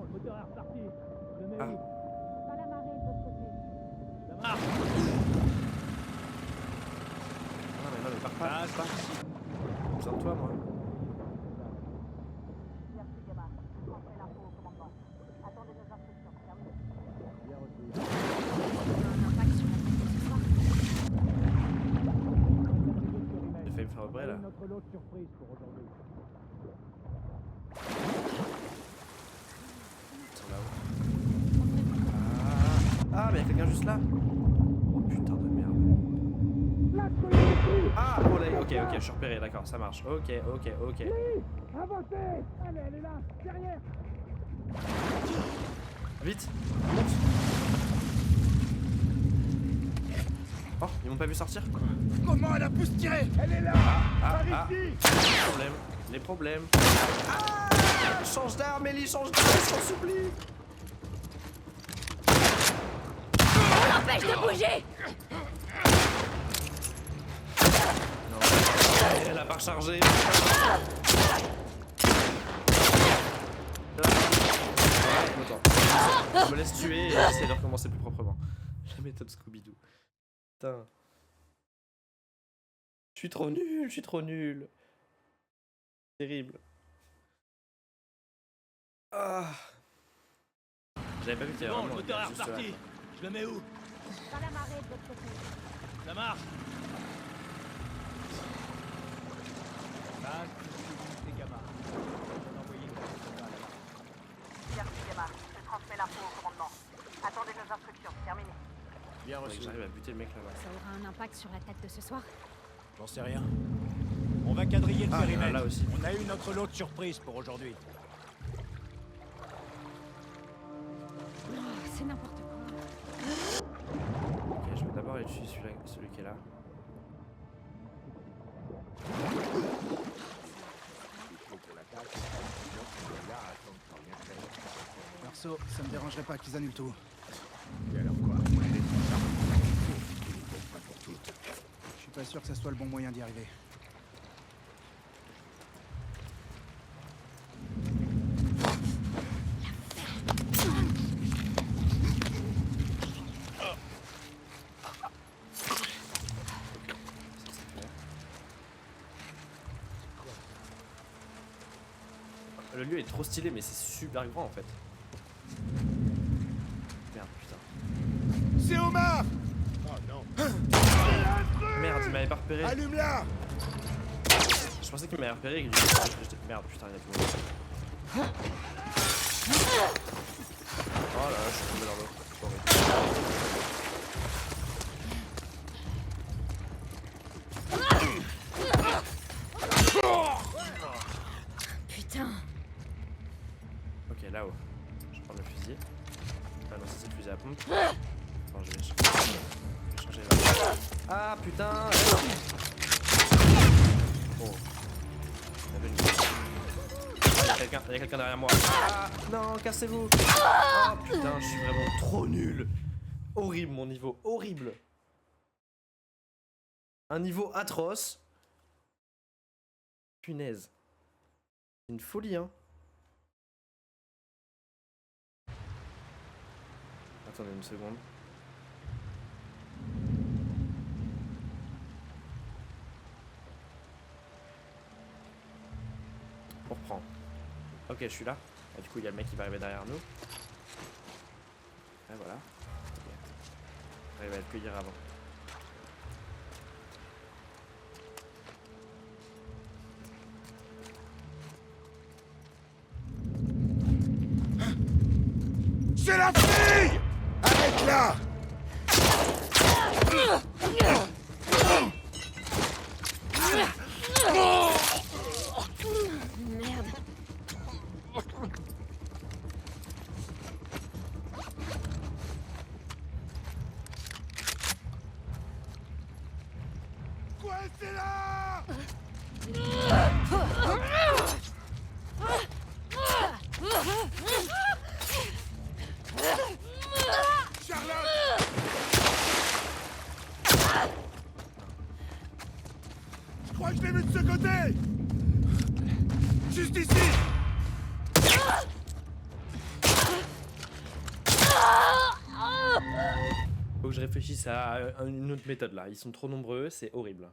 bon, le moteur est reparti. Je le mets où? Dans la marée de l'autre côté. Ça marche. Non mais pars pas, pars. J'ai besoin de toi moi. Merci, gamin. Transmets l'info au commandement. Attendez nos instructions. Terminé. Bien reçu. Un impact sur la tête de ce soir. J'ai failli me faire opérer là. Notre lot de surprise pour aujourd'hui. Ils sont là-haut. Ah mais y'a quelqu'un juste là. Oh putain de merde. Ah oh là, ok, je suis repéré, d'accord, ça marche. Ok. Avancez. Allez, elle est là, derrière. Vite, monte. Oh, ils m'ont pas vu sortir. Comment elle a pu se tirer? Elle est là. Ah, les problèmes. Ah, change d'arme, Ellie, change d'arme, je t'en supplie. Empêche de bouger. Non, elle a pas rechargé. Je me laisse tuer et j'essaie de recommencer plus proprement. La méthode Scooby-Doo. Putain. Je suis trop nul. Terrible. Ah. J'avais pas vu qu'il y avait Bon, le vraiment un moteur gars est juste là. reparti. Je le mets où? Dans la marée de l'autre côté. Ça marche. Là, c'est gamma. On a envoyé une là-bas. Merci, gamin. Je transmets l'info au commandement. Attendez nos instructions. Terminé. Bien Faudrait reçu. que j'arrive à buter le mec là-bas. Ça aura un impact sur la tête de ce soir. J'en sais rien. On va quadriller le Ah, périmètre. là aussi. On a eu notre lot de surprise pour aujourd'hui. Oh, c'est n'importe quoi. Ok, je vais d'abord aller tuer celui qui est là. Perso, ça me dérangerait pas qu'ils annulent tout. Et alors quoi? Je suis pas sûr que ça soit le bon moyen d'y arriver. Le lieu est trop stylé, mais c'est super grand en fait. Merde, putain. C'est Omar! Oh non! Merde, il m'avait pas repéré. Allume-la! Je pensais qu'il m'avait repéré et que merde, putain, il a tout. Oh là là, je suis tombé dans l'eau. Putain. Ok, là-haut. Je vais prendre le fusil. Ah non, c'est le fusil à pompe. Attends, je vais changer là. Ah putain! Oh. Il y a quelqu'un derrière moi. Ah non, cassez-vous! Oh putain, je suis vraiment trop nul! Horrible mon niveau, horrible! Un niveau atroce. Punaise. C'est une folie, hein. Attendez une seconde. On reprend. Ok, je suis là. Et du coup, il y a le mec qui va arriver derrière nous. Et voilà. Ok. J'arrive à le cueillir avant. C'est la fille! Arrête-la! Merde. Coincez-la! Charlotte! Je crois que je l'ai vu de ce côté! Juste ici! Faut que je réfléchisse à une autre méthode là. Ils sont trop nombreux, c'est horrible.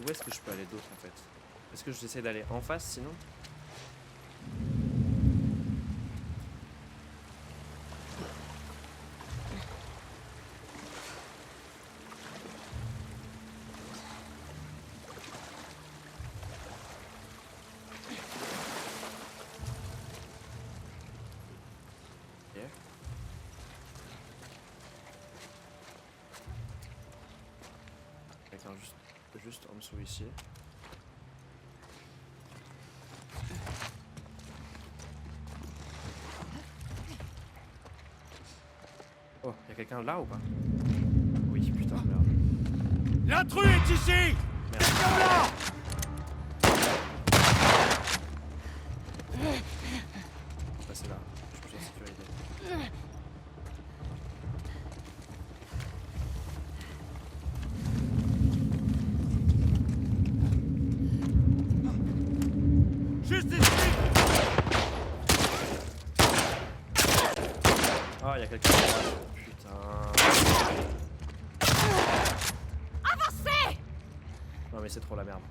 Où est-ce que je peux aller d'autre en fait? Est-ce que j'essaie d'aller en face sinon? Ok. Quelqu'un juste en dessous ici. Oh, y'a quelqu'un là ou pas? Oui, putain, merde. L'intrus est ici! Merde. Là! Je vais passer là, je suis plus en sécurité. Juste ici! Ah, y'a quelqu'un là. Putain. Avancez! Non mais c'est trop la merde.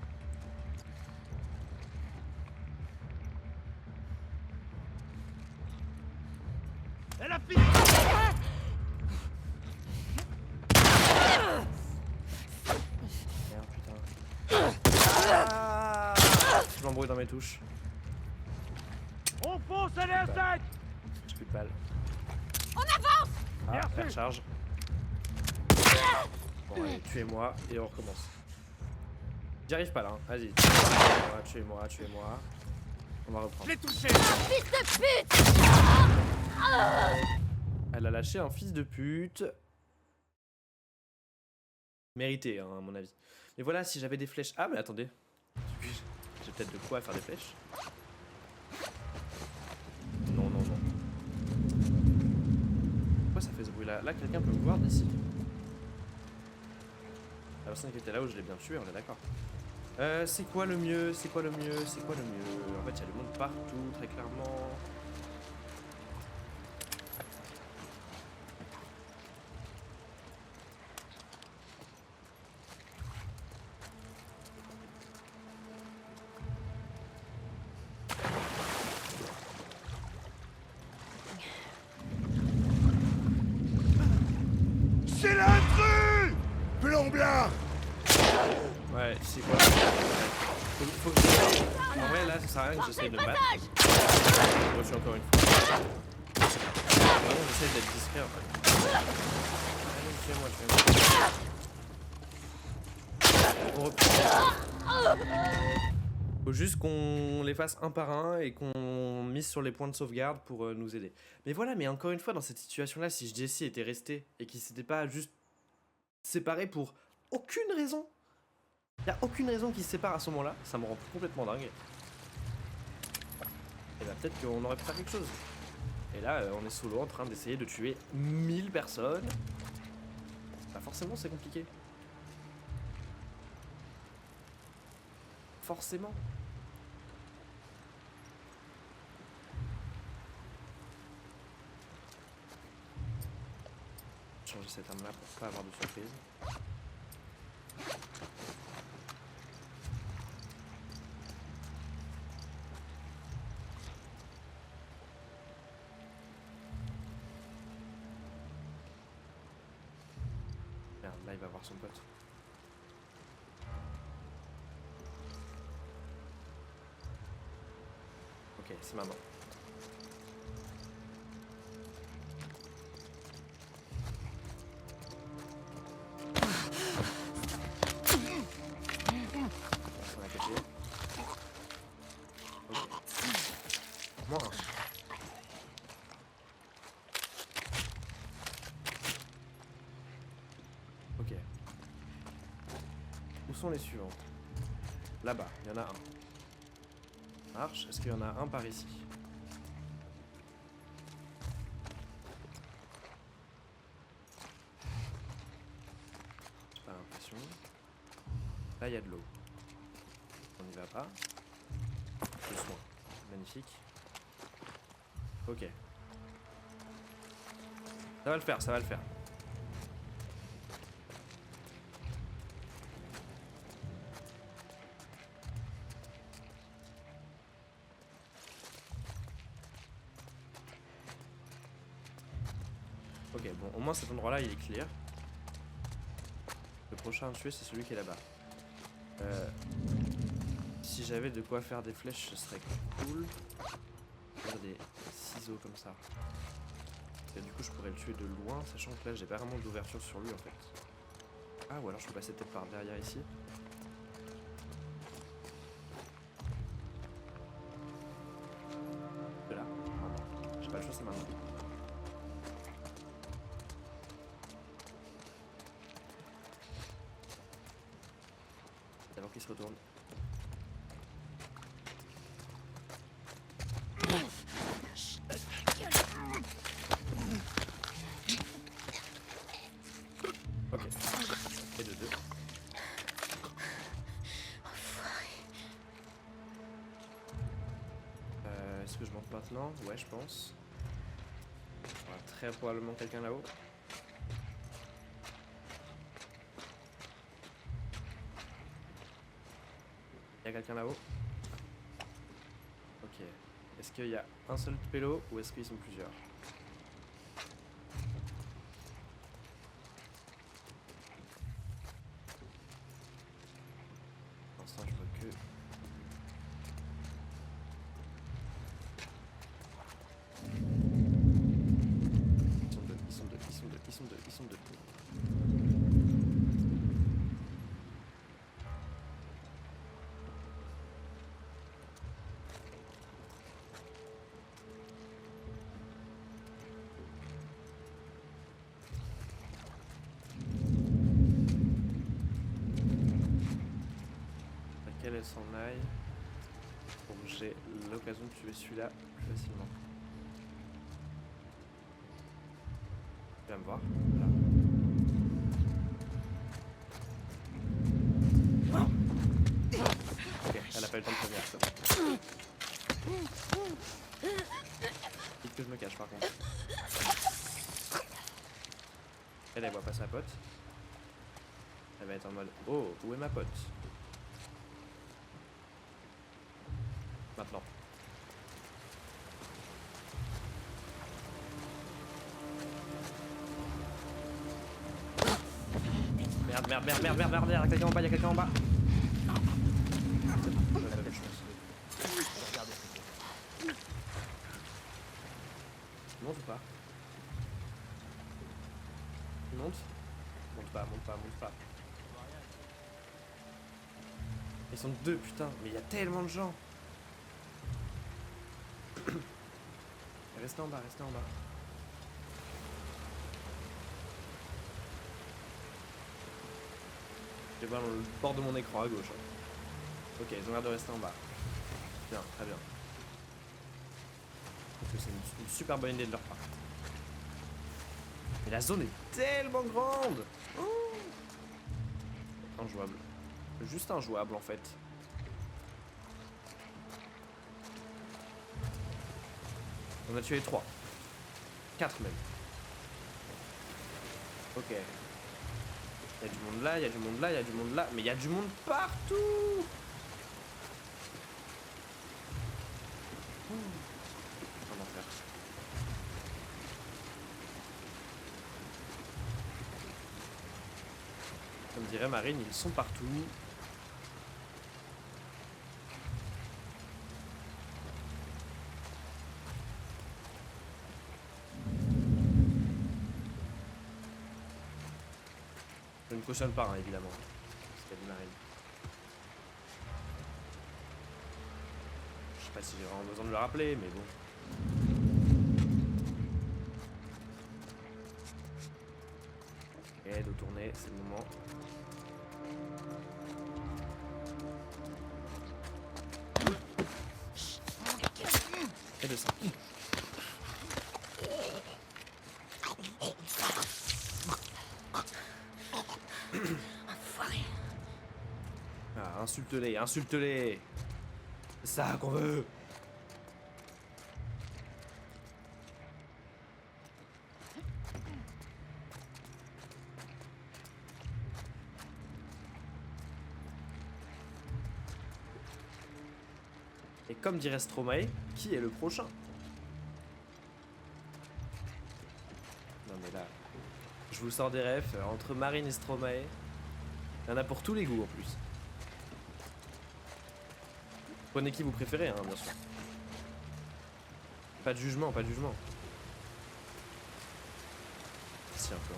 Elle a fini! Merde, putain. Ah, je m'embrouille dans mes touches. On fonce, allez à 5! J'ai plus de balles. On avance! Ah, Merci. la recharge. Bon, allez, tuez-moi et on recommence. J'y arrive pas là, hein. Vas-y. Tuez-moi, tuez-moi. On va Je reprendre. l'ai touché! Fils de pute! Elle a lâché un fils de pute. Mérité, hein, à mon avis. Mais voilà, si j'avais des flèches. Ah, mais attendez. J'ai peut-être de quoi faire des flèches. Non, non, non. Pourquoi ça fait ce bruit là? Là, quelqu'un peut me voir d'ici. La personne qui était là où je l'ai bien tué, on est d'accord. C'est quoi le mieux? C'est quoi le mieux? C'est quoi le mieux? En fait, il y a du monde partout, très clairement. C'est l'intrus! Plomblard! Ouais, c'est quoi? Faut que je... En vrai, là, ça sert à rien que j'essaye de me battre. Moi, je suis encore une fois. Vraiment, j'essaie d'être discret en fait. Allez, tuez-moi. On reprend. Faut juste qu'on les fasse un par un et qu'on mise sur les points de sauvegarde pour nous aider. Mais voilà, mais encore une fois, dans cette situation-là, si Jesse était resté et qu'il s'était pas juste séparé pour aucune raison, il n'y a aucune raison qu'ils se séparent à ce moment-là, ça me rend complètement dingue. Et bah peut-être qu'on aurait pu faire quelque chose. Et là, on est solo en train d'essayer de tuer 1000 personnes. Bah forcément, c'est compliqué. Forcément. Changer cette arme là pour pas avoir de surprise. Merde, là il va voir son pote. Ok, c'est maintenant. On a capté. Ok. Moi. Ok. Où sont les suivants? Là-bas, il y en a un. Marche. Est-ce qu'il y en a un par ici? Là, il y a de l'eau. On n'y va pas. Le soin. Magnifique. Ok. Ça va le faire, ça va le faire. Ok, bon, au moins cet endroit-là, il est clear. Le prochain à tuer, c'est celui qui est là-bas. Si j'avais de quoi faire des flèches, ce serait cool. Faire des ciseaux comme ça. Et du coup, je pourrais le tuer de loin, sachant que là, j'ai pas vraiment d'ouverture sur lui en fait. Ah, ou alors je peux passer peut-être par derrière ici. De là. Maintenant. J'ai pas le choix, c'est maintenant. Avant qu'il se retourne. Ok. Et de deux. Est-ce que je monte maintenant? Ouais, je pense. Il y aura très probablement quelqu'un là-haut. Il y a quelqu'un là-haut? Ok. Est-ce qu'il y a un seul pélo ou est-ce qu'ils sont plusieurs? Pour l'instant, je vois que... Ils sont deux. Laquelle elle s'en aille pour que j'ai l'occasion de tuer celui-là plus facilement. Tu vas me voir. Là. Ok, elle a pas eu le temps de prévenir ça. Vite que je me cache par contre. Elle voit pas sa pote. Elle va être en mode oh, où est ma pote? Maintenant. Merde, y'a quelqu'un en bas, Il monte ou pas? Il monte? Monte pas. Ils sont deux, putain, mais il y a tellement de gens. Restez en bas. Je vais voir le bord de mon écran à gauche. Ok, ils ont l'air de rester en bas. Bien, très bien. Je trouve que c'est une super bonne idée de leur part. Mais la zone est tellement grande. Oh, injouable. Juste injouable en fait. On a tué 3. 4 même. Ok. Il y a du monde là, il y a du monde là, mais il y a du monde partout. Comment faire? Comme dirait Marine, ils sont partout. Je ne cautionne pas, hein, évidemment. Parce qu'il y a du Marine. Je sais pas si j'ai vraiment besoin de le rappeler, mais bon. Et de tourner, c'est le moment. Et de 5. Insulte-les, insulte-les. C'est ça qu'on veut. Et comme dirait Stromae, qui est le prochain? Non mais là, je vous sors des refs entre Marine et Stromae. Il y en a pour tous les goûts en plus. Prenez qui vous préférez, hein, bien sûr. Pas de jugement, pas de jugement. Si, un peu.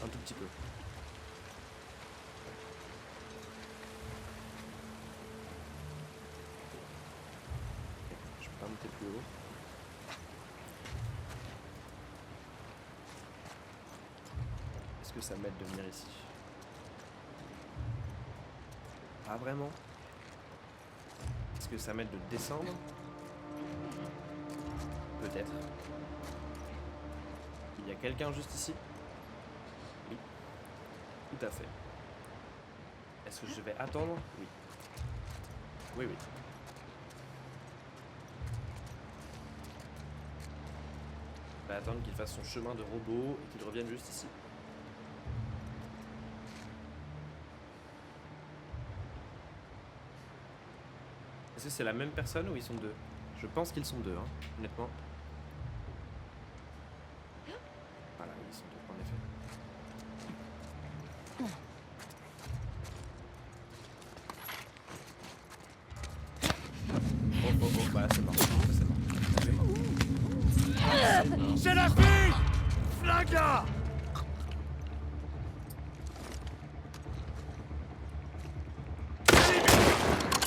Un tout petit peu. Je peux pas monter plus haut. Est-ce que ça m'aide de venir ici? Pas vraiment. Est-ce que ça m'aide de descendre? Peut-être. Il y a quelqu'un juste ici? Oui. Tout à fait. Est-ce que je vais attendre? Oui. Oui, oui. Je vais attendre qu'il fasse son chemin de robot et qu'il revienne juste ici. Est-ce que c'est la même personne ou ils sont deux? Je pense qu'ils sont deux, hein, honnêtement. Voilà, ils sont deux, en effet. Oh, oh, oh, bah là c'est mort. C'est mort. C'est la fille! Flinga!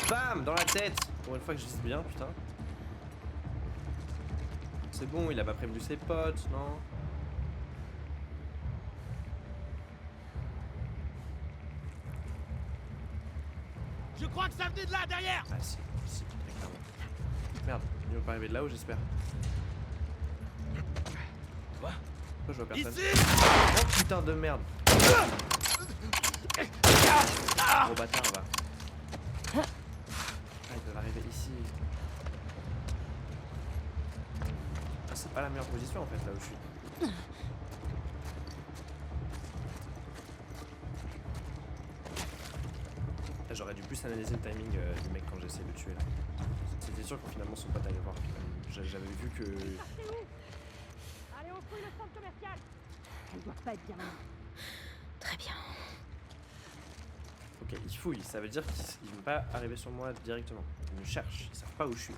Bam! Dans la tête! Pour une fois que je vise bien, putain. C'est bon, il a pas prévenu ses potes, non? Je crois que ça venait de là, derrière! Ah si, si, très clairement. Merde, il va pas arriver de là-haut, j'espère. Quoi? Pourquoi je vois personne? Ici! Oh putain de merde! Gros bâtard, va. Ah, ils peuvent arriver ici. Ah, c'est pas la meilleure position en fait, là où je suis. Ah, j'aurais dû plus analyser le timing du mec quand j'essayais de le tuer là. C'était sûr que finalement son pote allait voir. J'avais vu que... Allez, on fouille le centre commercial. Elle doit pas être bien loin. Très bien. Ok, ils fouillent, ça veut dire qu'ils ne vont pas arriver sur moi directement. Ils me cherchent, ils savent pas où je suis.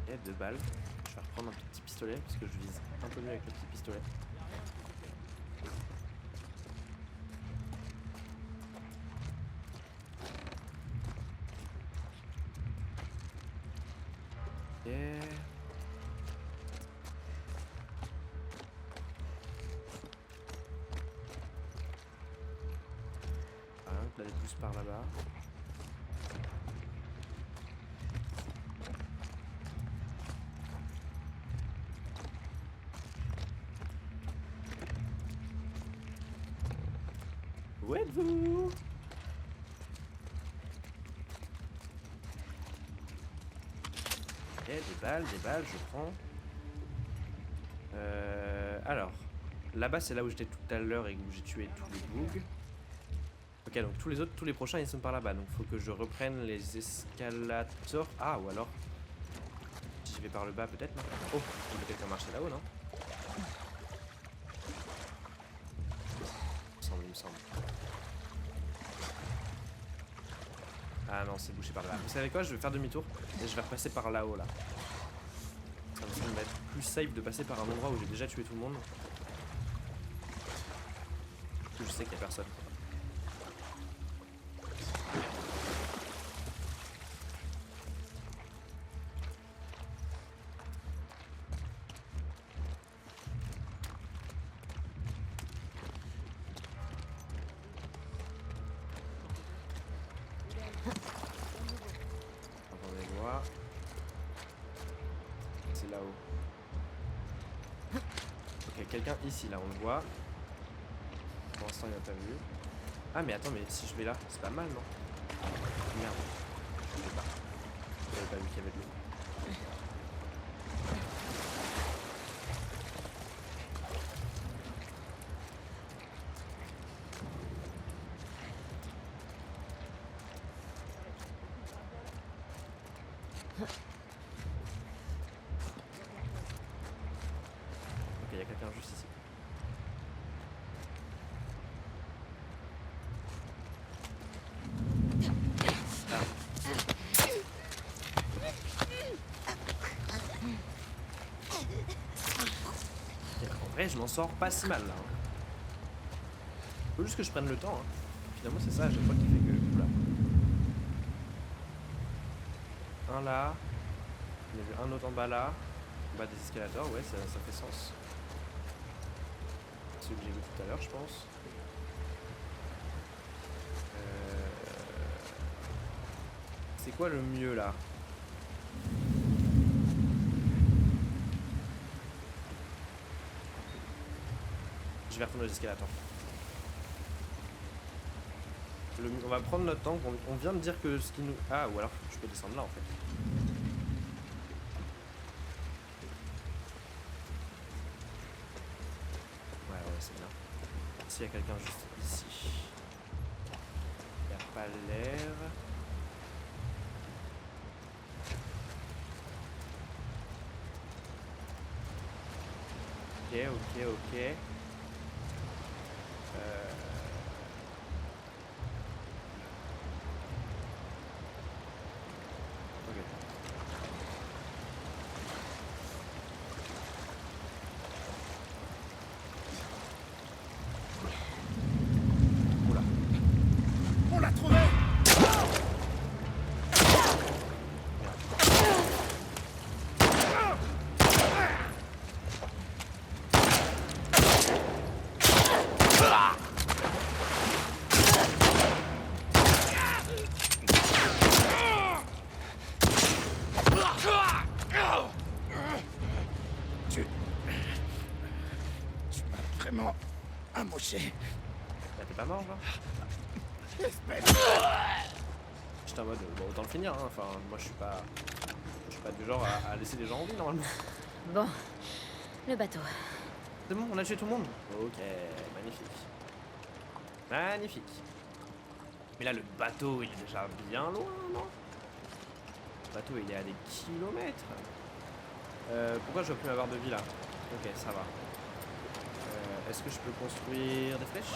Et 2 balles. Je vais reprendre un petit pistolet parce que je vise un peu mieux avec le petit pistolet. Ok. Voilà, d'aller plus par là-bas. Où êtes-vous? Ok, des balles, je prends. Alors, là-bas c'est là où j'étais tout à l'heure et où j'ai tué tous les bugs. Ok, donc tous les prochains ils sont par là-bas, donc faut que je reprenne les escalators. Ah, ou alors, si je vais par le bas peut-être, non? Oh, il y a quelqu'un marcher là-haut, non? Il me semble. Ah non, c'est bouché par là. Vous savez quoi? Je vais faire demi-tour et je vais repasser par là-haut là. Ça me semble être plus safe de passer par un endroit où j'ai déjà tué tout le monde. Parce que je sais qu'il n'y a personne. Attendez, quelqu'un ici, là, on le voit. Pour l'instant, il n'a pas vu. Ah, mais attends, mais si je vais là, c'est pas mal, non? Merde. Je sais pas. J'avais pas vu qu'il y avait de l'eau. Ok, il y a quelqu'un juste ici. En vrai, je m'en sors pas si mal là. Faut juste que je prenne le temps. Finalement, c'est ça à chaque fois qui fait que. Oula. Un là. On a vu un autre en bas là. En bas des escalators, ouais, ça fait sens. C'est celui que j'ai vu tout à l'heure, je pense. C'est quoi le mieux là? Je vais retourner aux escalators. On va prendre notre temps. On vient de dire que ce qui nous... Ah, ou alors je peux descendre là en fait. Ouais, c'est bien. S'il y a quelqu'un juste ici. Il n'y a pas l'air. Ok. Oula. On l'a trouvé! Tu m'as vraiment amoché. Bah, t'es pas mort là? Espèce. J'étais en mode, bon, autant le finir, hein. Enfin, moi je suis pas du genre à laisser les gens en vie normalement. Bon, le bateau. C'est bon, on a tué tout le monde. Ok, magnifique. Magnifique. Mais là, le bateau, il est déjà bien loin, non? Le bateau, il est à des kilomètres. Pourquoi je vois plus ma barre de vie là? Ok, ça va. Est-ce que je peux construire des flèches?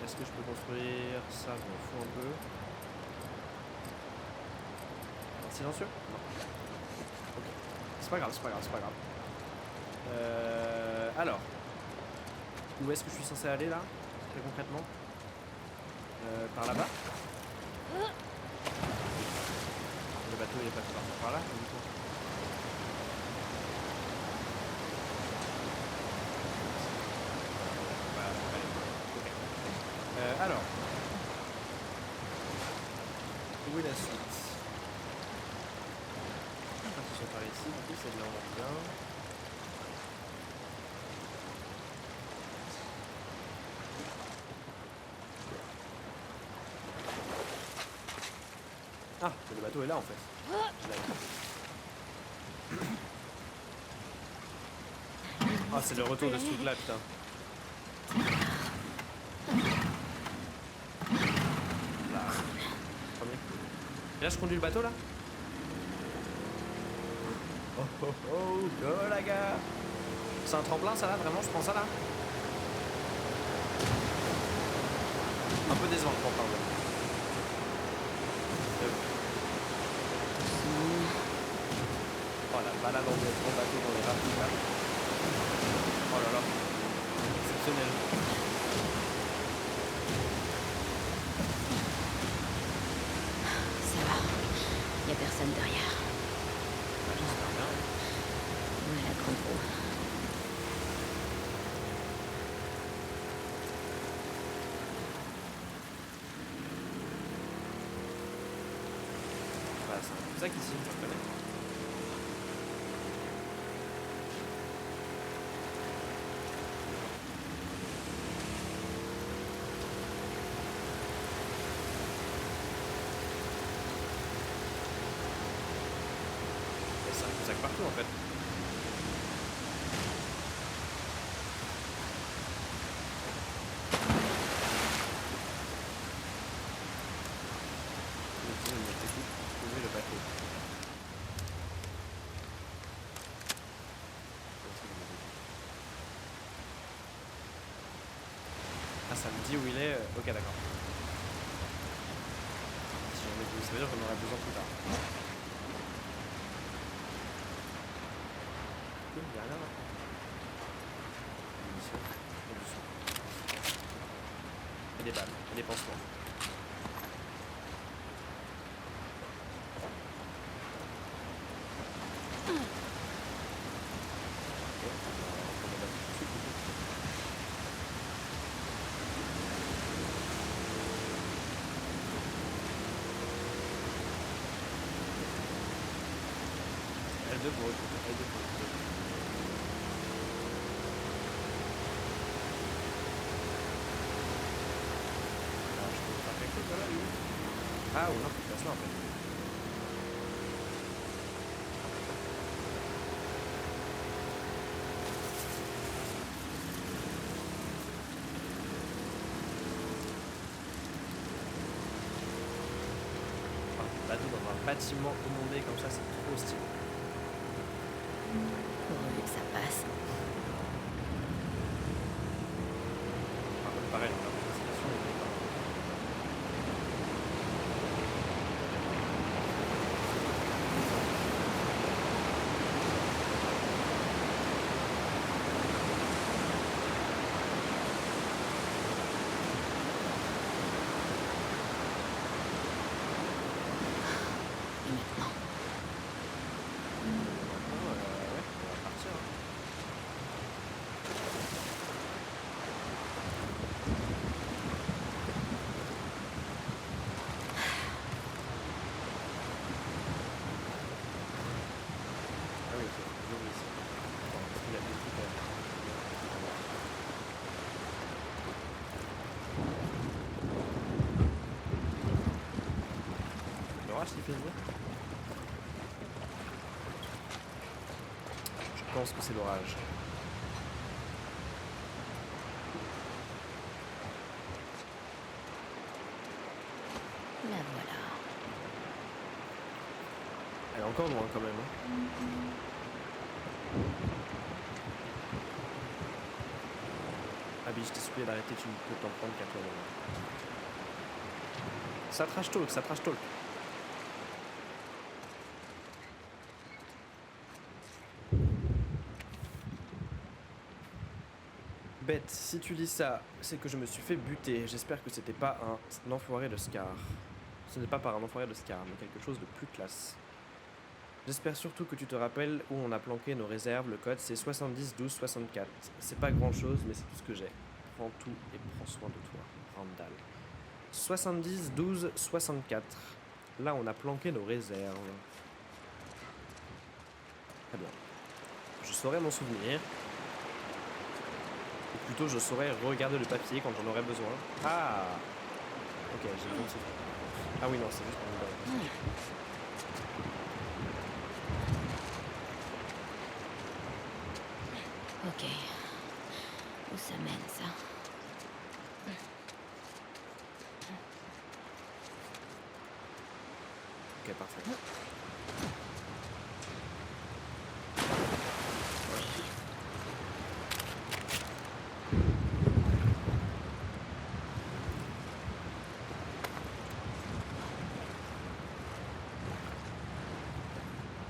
Est-ce que je peux construire ça? Je m'en fous un peu. Silencieux? Non. Ok. C'est pas grave. Alors. Où est-ce que je suis censé aller là? Très concrètement? Par là-bas? Le bateau il est pas fait partir par là, du coup. Alors, où est la suite? On va se par ici, du coup c'est là on vient. Ah, le bateau est là en fait. Ah, c'est le retour de ce truc là, putain. Et là je conduis le bateau là. Oh oh oh, go la gare. C'est un tremplin ça là, vraiment je prends ça là. Un peu décevant le tremplin. Oh la balade en bateau dans les rapides là. Oh là là. Exceptionnel. Ça va. Y a personne derrière. Ah, j'espère bien. Ouais, la grande roue. Bah, c'est un sac ici, je reconnais. c'est un cul-de-sac partout en fait. Trouver le bateau. Ah, ça me dit où il est. Ok, d'accord. Si j'en ai besoin, ça veut dire qu'on en aura besoin plus tard. Il y a rien là. Munitions, et du son. Et des balles, et des pansements. L2 pour recruter, L2 pour recruter. Alors je peux faire quelque chose là, lui. Ah ou non, faut que je fasse là en fait. Bateau dans un bâtiment inondé comme ça, c'est trop stylé. Pourvu que ça passe. Par contre, pareil, en termes de destination, on est pas. Et maintenant? Maintenant, ouais, on va partir. Hein. Ah oui, ok, toujours ici. Attends, parce qu'il y a des trucs l'orage qui fait venir. Je pense que c'est l'orage. La voilà. Elle est encore loin quand même. Hein. Abby, je t'ai supplié d'arrêter, tu ne peux t'en prendre qu'à toi-même. Ça trash talk, ça trash talk. Bête, si tu dis ça, c'est que je me suis fait buter. J'espère que c'était pas un enfoiré de Scar. Ce n'est pas par un enfoiré de Scar, mais quelque chose de plus classe. J'espère surtout que tu te rappelles où on a planqué nos réserves. Le code c'est 70 12 64. C'est pas grand chose, mais c'est tout ce que j'ai. Prends tout et prends soin de toi, Randall. 70 12 64. Là, on a planqué nos réserves. Très bien. Je saurai m'en souvenir. Ou plutôt, je saurais regarder le papier quand j'en aurais besoin. Ah! Ok, j'ai vu que Ah oui, non, c'est juste pour nous donner. Ok. Où ça mène, ça? Ok, parfait.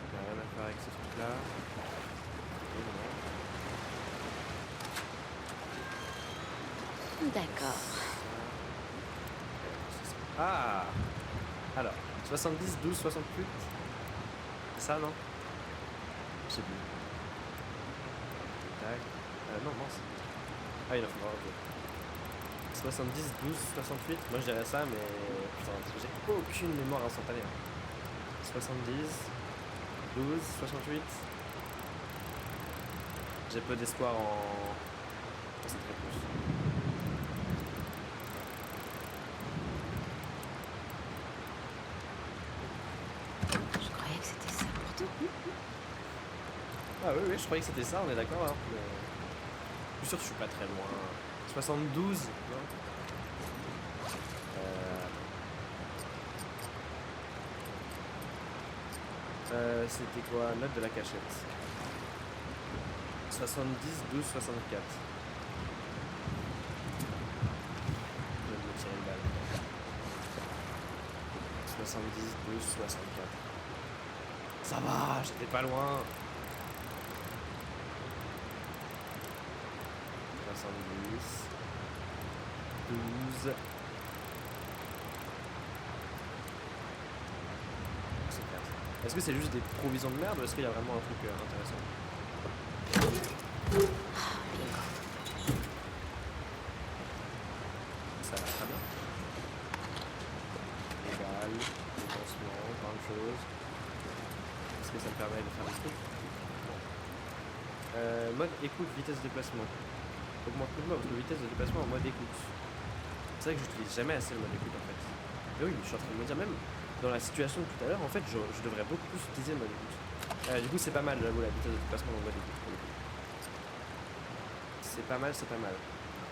Il n'y a rien à faire avec ce truc-là. D'accord. Ah! Alors, 70, 12, 68. C'est ça, non? Je sais plus. Tac. Non, c'est... Ah, il en faut ok. 70, 12, 68. Moi, je dirais ça, mais... Putain, j'ai aucune mémoire instantanée. 70, 12, 68. J'ai peu d'espoir en... cette réponse. Je croyais que c'était ça pour tout. oui, je croyais que c'était ça, on est d'accord. Hein. Je suis sûr que je suis pas très loin. 72, non c'était quoi? Note de la cachette. 70, 12, 64. Je vais me tirer une balle. 70, 12, 64. Ça va, j'étais pas loin. 70, 12. Est-ce que c'est juste des provisions de merde ou est-ce qu'il y a vraiment un truc intéressant? Ça va très bien. Les balles, les pansements, plein de choses. Est-ce que ça me permet de faire des trucs? Non. Mode écoute, vitesse de déplacement. Augmente votre vitesse de déplacement en mode écoute. C'est vrai que j'utilise jamais assez le mode écoute en fait. Mais oui, mais je suis en train de me dire même dans la situation de tout à l'heure, en fait, je devrais beaucoup plus utiliser le mode écoute. Du coup, c'est pas mal, j'avoue, la vitesse de déplacement dans le mode écoute. C'est pas mal, c'est pas mal.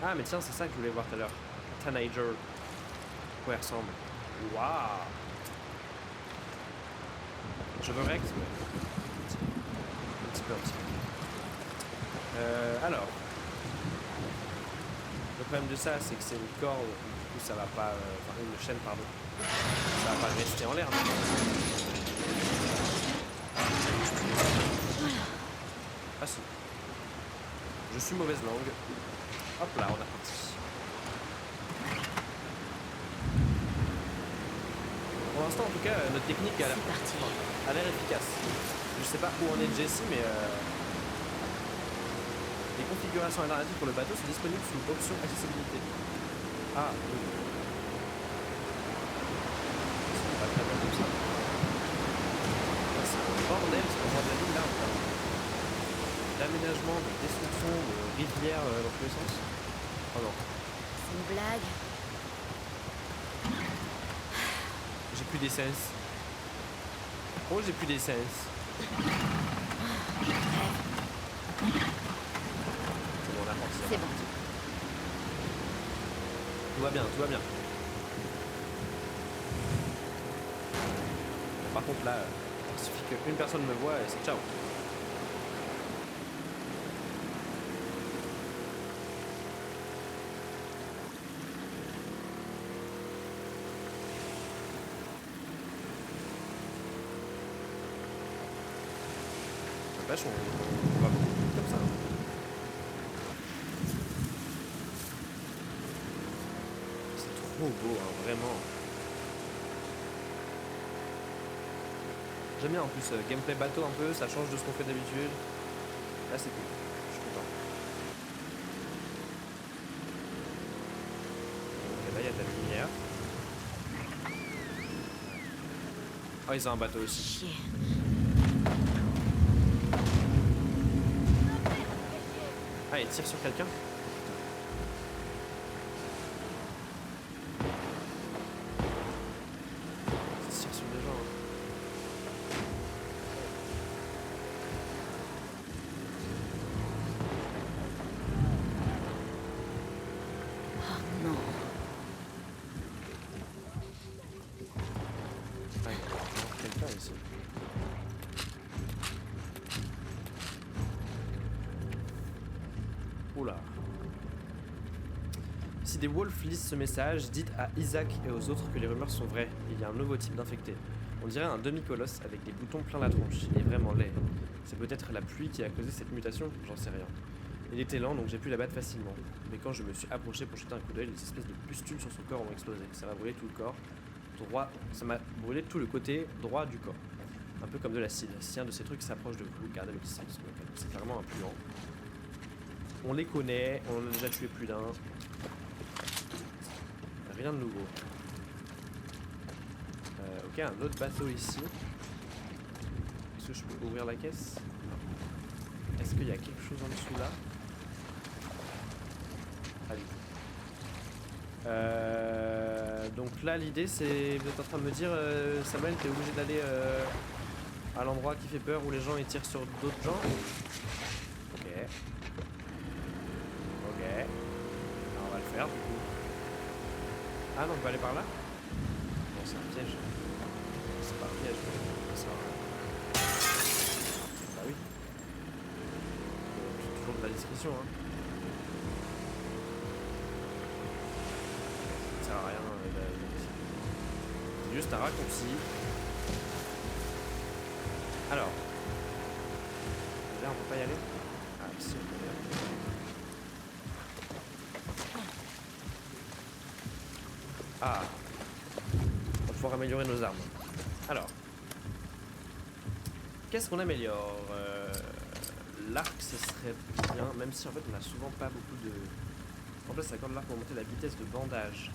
Ah, mais tiens, c'est ça que je voulais voir tout à l'heure. Tanager. À quoi il ressemble? Waouh! Je veux rect, mais... Un petit peu. Alors... Le problème de ça, c'est que c'est une corde, du coup ça va pas... Enfin, une chaîne, pardon. Ça va pas rester en l'air. Ah si. Je suis mauvaise langue. Hop là, on a parti. Pour l'instant, en tout cas, notre technique a l'air efficace. Je sais pas où en est Jessie, mais... Les configurations alternatives pour le bateau sont disponibles sous option accessibilité. Ah, oui. C'est pas très bien comme ça. C'est un bordel, ce moment de la ville là. D'aménagement, de destruction, de rivières dans tous les sens. Oh non. C'est une blague. J'ai plus d'essence. Oh, j'ai plus d'essence. C'est bon. Tout va bien, tout va bien. Par contre là, il suffit qu'une personne me voit et c'est ciao. N'empêche, on va beaucoup comme ça. Trop beau, hein, vraiment. J'aime bien en plus gameplay bateau un peu, ça change de ce qu'on fait d'habitude. Là c'est cool, je suis content. Ok, là il y a de la lumière. Oh, ils ont un bateau aussi. Chier. Ah, ils tirent sur quelqu'un? Oula. Si des wolves lisent ce message, dites à Isaac et aux autres que les rumeurs sont vraies. Il y a un nouveau type d'infecté. On dirait un demi-colosse avec des boutons plein la tronche. Il est vraiment laid. C'est peut-être la pluie qui a causé cette mutation, j'en sais rien. Il était lent donc j'ai pu l'abattre facilement. Mais quand je me suis approché pour jeter un coup d'œil, les espèces de pustules sur son corps ont explosé. Ça m'a brûlé tout le corps droit. Ça m'a brûlé tout le côté droit du corps. Un peu comme de l'acide. Si un de ces trucs s'approche de vous, gardez le distance. C'est clairement un puant. On les connaît, on en a déjà tué plus d'un. Rien de nouveau. Ok, un autre bateau ici. Est-ce que je peux ouvrir la caisse? Non. Est-ce qu'il y a quelque chose en dessous là? Allez. Donc là l'idée c'est... Vous êtes en train de me dire Samuel, t'es obligé d'aller à l'endroit qui fait peur où les gens ils tirent sur d'autres gens. Ok. Ok. Alors, on va le faire du coup. Ah non, on peut aller par là? Non, c'est un piège. C'est pas un piège, mais ça. Bah oui. C'est toujours de la discrétion, hein. Ça sert à rien. C'est juste un raccourci. Alors. Là, on peut pas y aller? Ah, si, on peut y aller. Ah. On va pouvoir améliorer nos armes. Alors. Qu'est-ce qu'on améliore? L'arc, ce serait bien, même si en fait on a souvent pas beaucoup de... En plus, ça accorde l'arc pour monter la vitesse de bandage.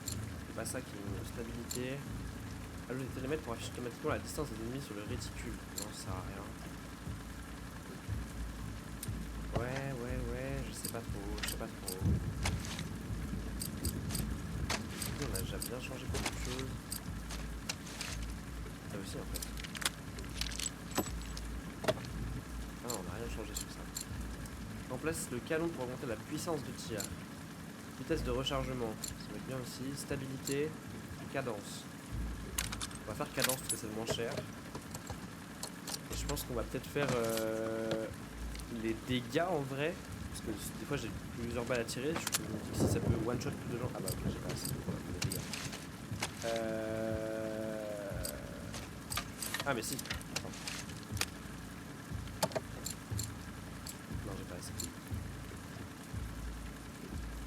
C'est pas ça qui est une stabilité. Ajoute des télémètres pour afficher automatiquement la distance des ennemis sur le réticule. Non, ça sert à rien. Ouais, je sais pas trop. On a déjà bien changé beaucoup de choses. Ça aussi en fait. Ah, on n'a rien changé sur ça. Remplace le canon pour augmenter la puissance de tir. Vitesse de rechargement, ça va être bien aussi. Stabilité, cadence. On va faire cadence parce que c'est le moins cher. Et je pense qu'on va peut-être faire les dégâts en vrai. Parce que des fois j'ai plusieurs balles à tirer. Je me dis que si ça peut one shot plus de gens. Ah bah ok, j'ai pas assez pour les dégâts. Ah mais si. Attends. Non, j'ai pas assez.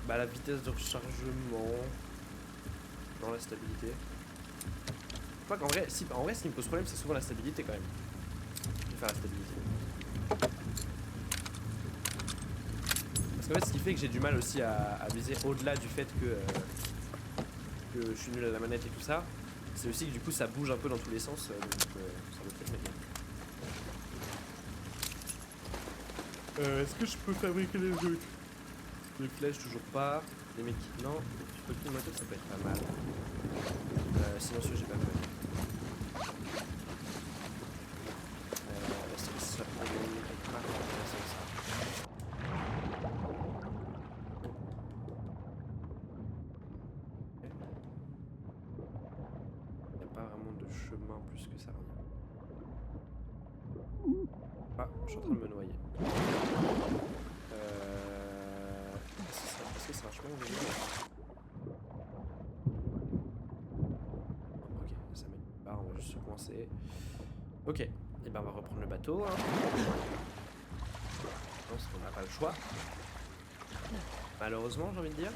Bah la vitesse de rechargement. Non, la stabilité. Je crois qu'en vrai, ce qui me pose problème, c'est souvent la stabilité quand même. Je vais faire la stabilité. Parce qu'en fait, ce qui fait que j'ai du mal aussi à viser au-delà du fait que je suis nul à la manette et tout ça, c'est aussi que du coup ça bouge un peu dans tous les sens, donc ça me fait bien. Est-ce que je peux fabriquer des trucs? Les flèches, toujours pas. Les mecs, non. Le petit moto, ça peut être pas mal. Silencieux, j'ai pas fait. Est-ce que ça peut être marrant intéressant ça? Il n'y a pas vraiment de chemin plus que ça. Ah, je suis en train de me noyer. Est-ce que c'est un chemin où je vais? Ok, ça met pas, on va juste se coincer. Ok, et ben on va reprendre le bateau. Hein. Parce qu'on n'a pas le choix. Malheureusement, j'ai envie de dire.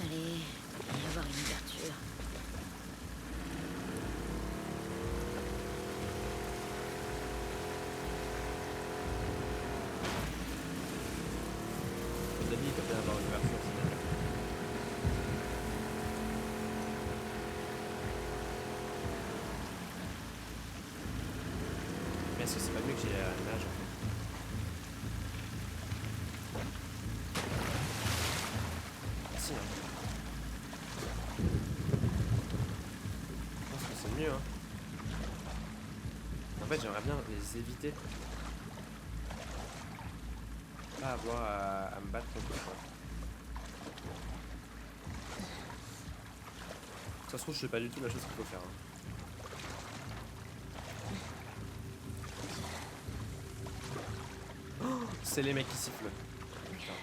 Allez, il va y avoir une ouverture. Comme d'habitude, il peut bien avoir une ouverture, c'est bien. Mais est-ce que c'est pas mieux que j'ai la nage en fait? Si, hein. Je pense que c'est mieux, hein. En fait, j'aimerais bien les éviter. Pas avoir à me battre contre eux. Ça se trouve, je sais pas du tout la chose qu'il faut faire. Hein. Oh, c'est les mecs qui sifflent. Putain.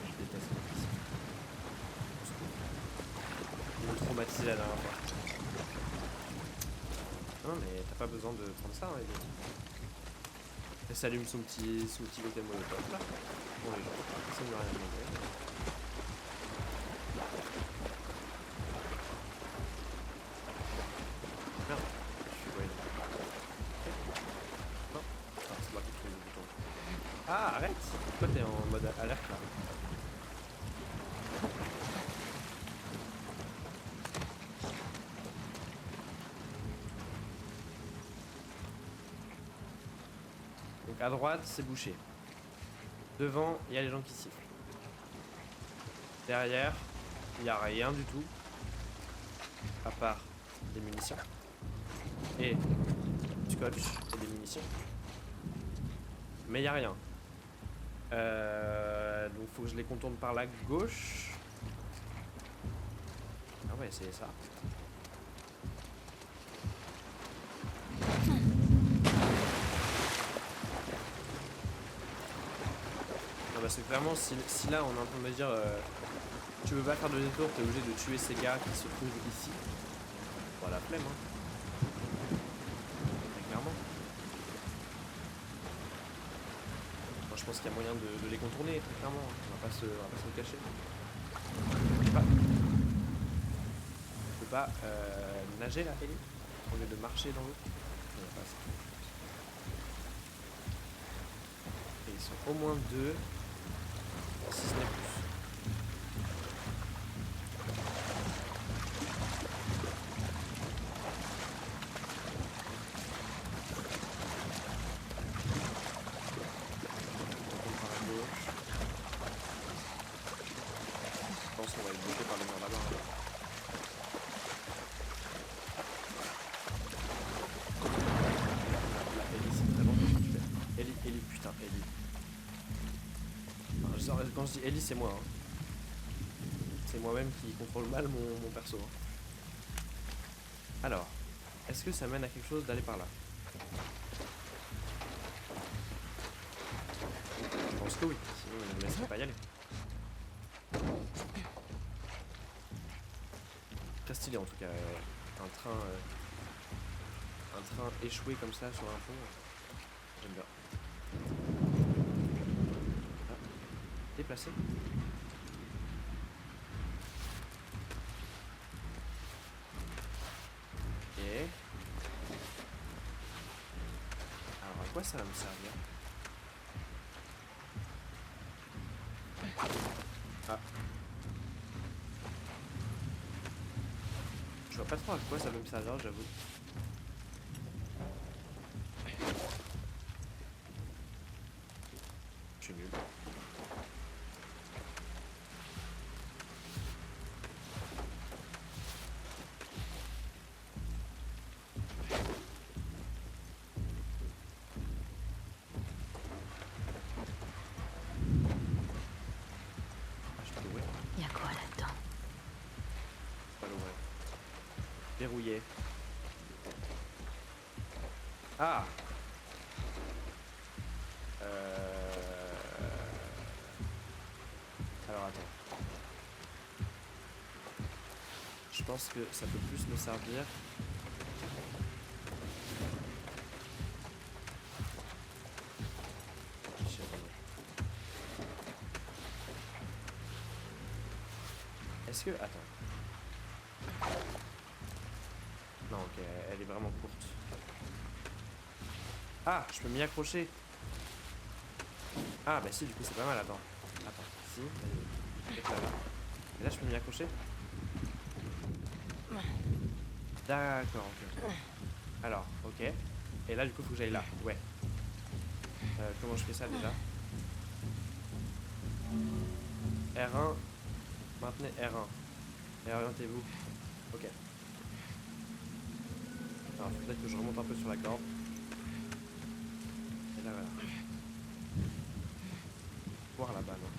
Je déteste les mecs qui sifflent. Ils m'ont traumatisé la dernière fois. Non mais t'as pas besoin de prendre ça, hein, et s'allume son petit cocktail molotov là. Bon les gens, ça ne veut rien demander. Merde, je suis ouais. Non, c'est moi qui trouve le bouton. Ah arrête! Toi t'es en mode alerte là. À droite, c'est bouché. Devant, il y a les gens qui sifflent. Derrière, il n'y a rien du tout. À part des munitions. Et du scotch et des munitions. Mais il n'y a rien. Donc faut que je les contourne par la gauche. On va essayer ça. Ah bah c'est clairement si là on est en train de me dire tu veux pas faire de détour, t'es obligé de tuer ces gars qui se trouvent ici. Voilà, flemme hein. Très clairement. Moi je pense qu'il y a moyen de les contourner, très clairement. On va pas se le cacher. Je peux pas nager là, Ellie, au lieu de marcher dans l'eau. Et ils sont au moins 2, si ce n'est plus. Je pense qu'on va être bloqué par les murs là-bas. Là, Ellie, c'est très bon ce que tu fais. Ellie, putain, Ellie. Enfin, quand je dis Ellie, c'est moi. Hein. C'est moi-même qui contrôle mal mon perso. Hein. Alors, est-ce que ça mène à quelque chose d'aller par là? Je pense que oui, sinon il ne me laisserait pas y aller. Très stylé en tout cas, un train échoué comme ça sur un pont, j'aime bien. Ah, déplacé. Ok. Alors à quoi ça va me servir? Ah. Je vois pas trop à quoi ça va me servir, j'avoue. Je suis nul. Ah, je peux louer. Y a quoi là-dedans? Pas louer. Verrouillé. Ah. Alors attends. Je pense que ça peut plus me servir. Est-ce que... Attends. Non, ok, elle est vraiment courte. Ah, je peux m'y accrocher. Ah, bah si, du coup, c'est pas mal, attends. Attends, si, peut-être là. Et là, je peux m'y accrocher. D'accord, ok. Alors, ok. Et là, du coup, faut que j'aille là. Ouais. Comment je fais ça, déjà? R1. Maintenez R1. Et orientez-vous. Ok. Alors, peut-être que je remonte un peu sur la corde. Et là, voilà. Voir là-bas, non?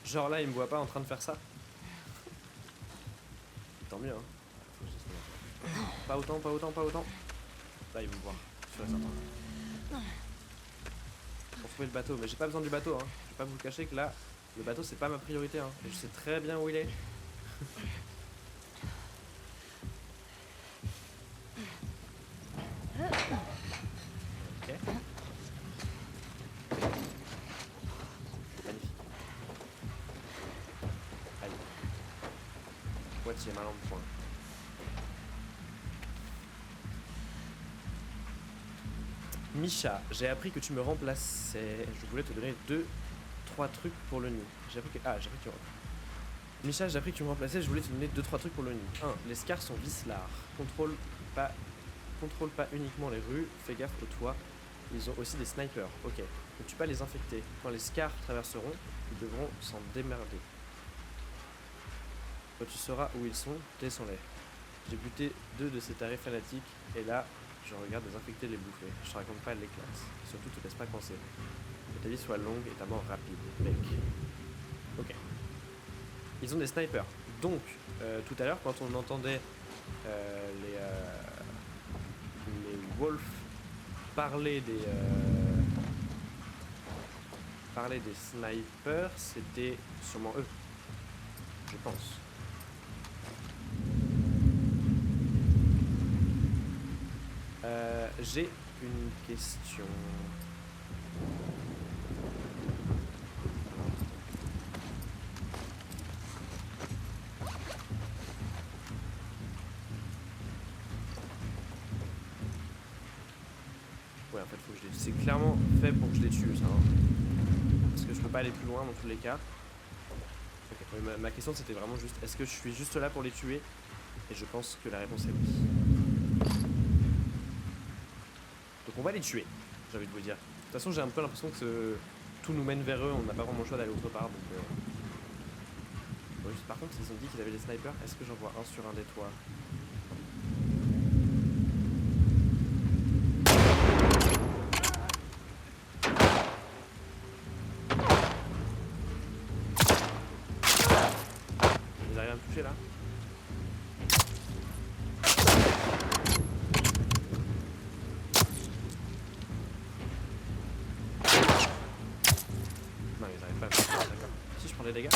Genre là, il me voit pas en train de faire ça. Tant mieux, hein. Faut que je dise pas autant, pas autant, pas autant. Là, il va me voir. Je suis certain. Pour trouver le bateau. Mais j'ai pas besoin du bateau, hein. Je vais pas vous le cacher que là, le bateau, c'est pas ma priorité, hein. Et je sais très bien où il est. Ok. Magnifique. Allez. Poitiers, ma lampe point. Misha, j'ai appris que tu me remplaçais. Je voulais te donner 2-3 trucs pour le nid. J'ai appris que... Ah, j'ai appris que tu... Misha, j'ai appris que tu me remplaçais. Je voulais te donner 2-3 trucs pour le nid. 1. Les scars sont vicelards. Contrôle pas uniquement les rues. Fais gaffe au toit. Ils ont aussi des snipers. Ok. Ne tue pas les infectés. Quand les scars traverseront, ils devront s'en démerder. Quand tu sauras où ils sont, descends-les. J'ai buté 2 de ces tarés fanatiques et là, je regarde les infectés les bouffer. Je te raconte pas les classes. Surtout, te laisse pas coincer. Que ta vie soit longue et ta mort rapide, mec. Ok. Ils ont des snipers. Donc, tout à l'heure, quand on entendait les wolves parler des snipers, c'était sûrement eux. Je pense. J'ai une question. Ouais, en fait, faut que je les... C'est clairement fait pour que je les tue, ça. Hein. Parce que je peux pas aller plus loin dans tous les cas. Okay. Oui, ma question, c'était vraiment juste, est-ce que je suis juste là pour les tuer? Et je pense que la réponse est oui. Donc on va les tuer, j'ai envie de vous dire. De toute façon, j'ai un peu l'impression que tout nous mène vers eux, on n'a pas vraiment le choix d'aller autre part. Donc, ouais, par contre, ils ont dit qu'ils avaient des snipers. Est-ce que j'en vois un sur un des toits? Ils arrivent à me toucher là? Non, ils arrivent pas à me toucher, d'accord. Si je prends des dégâts.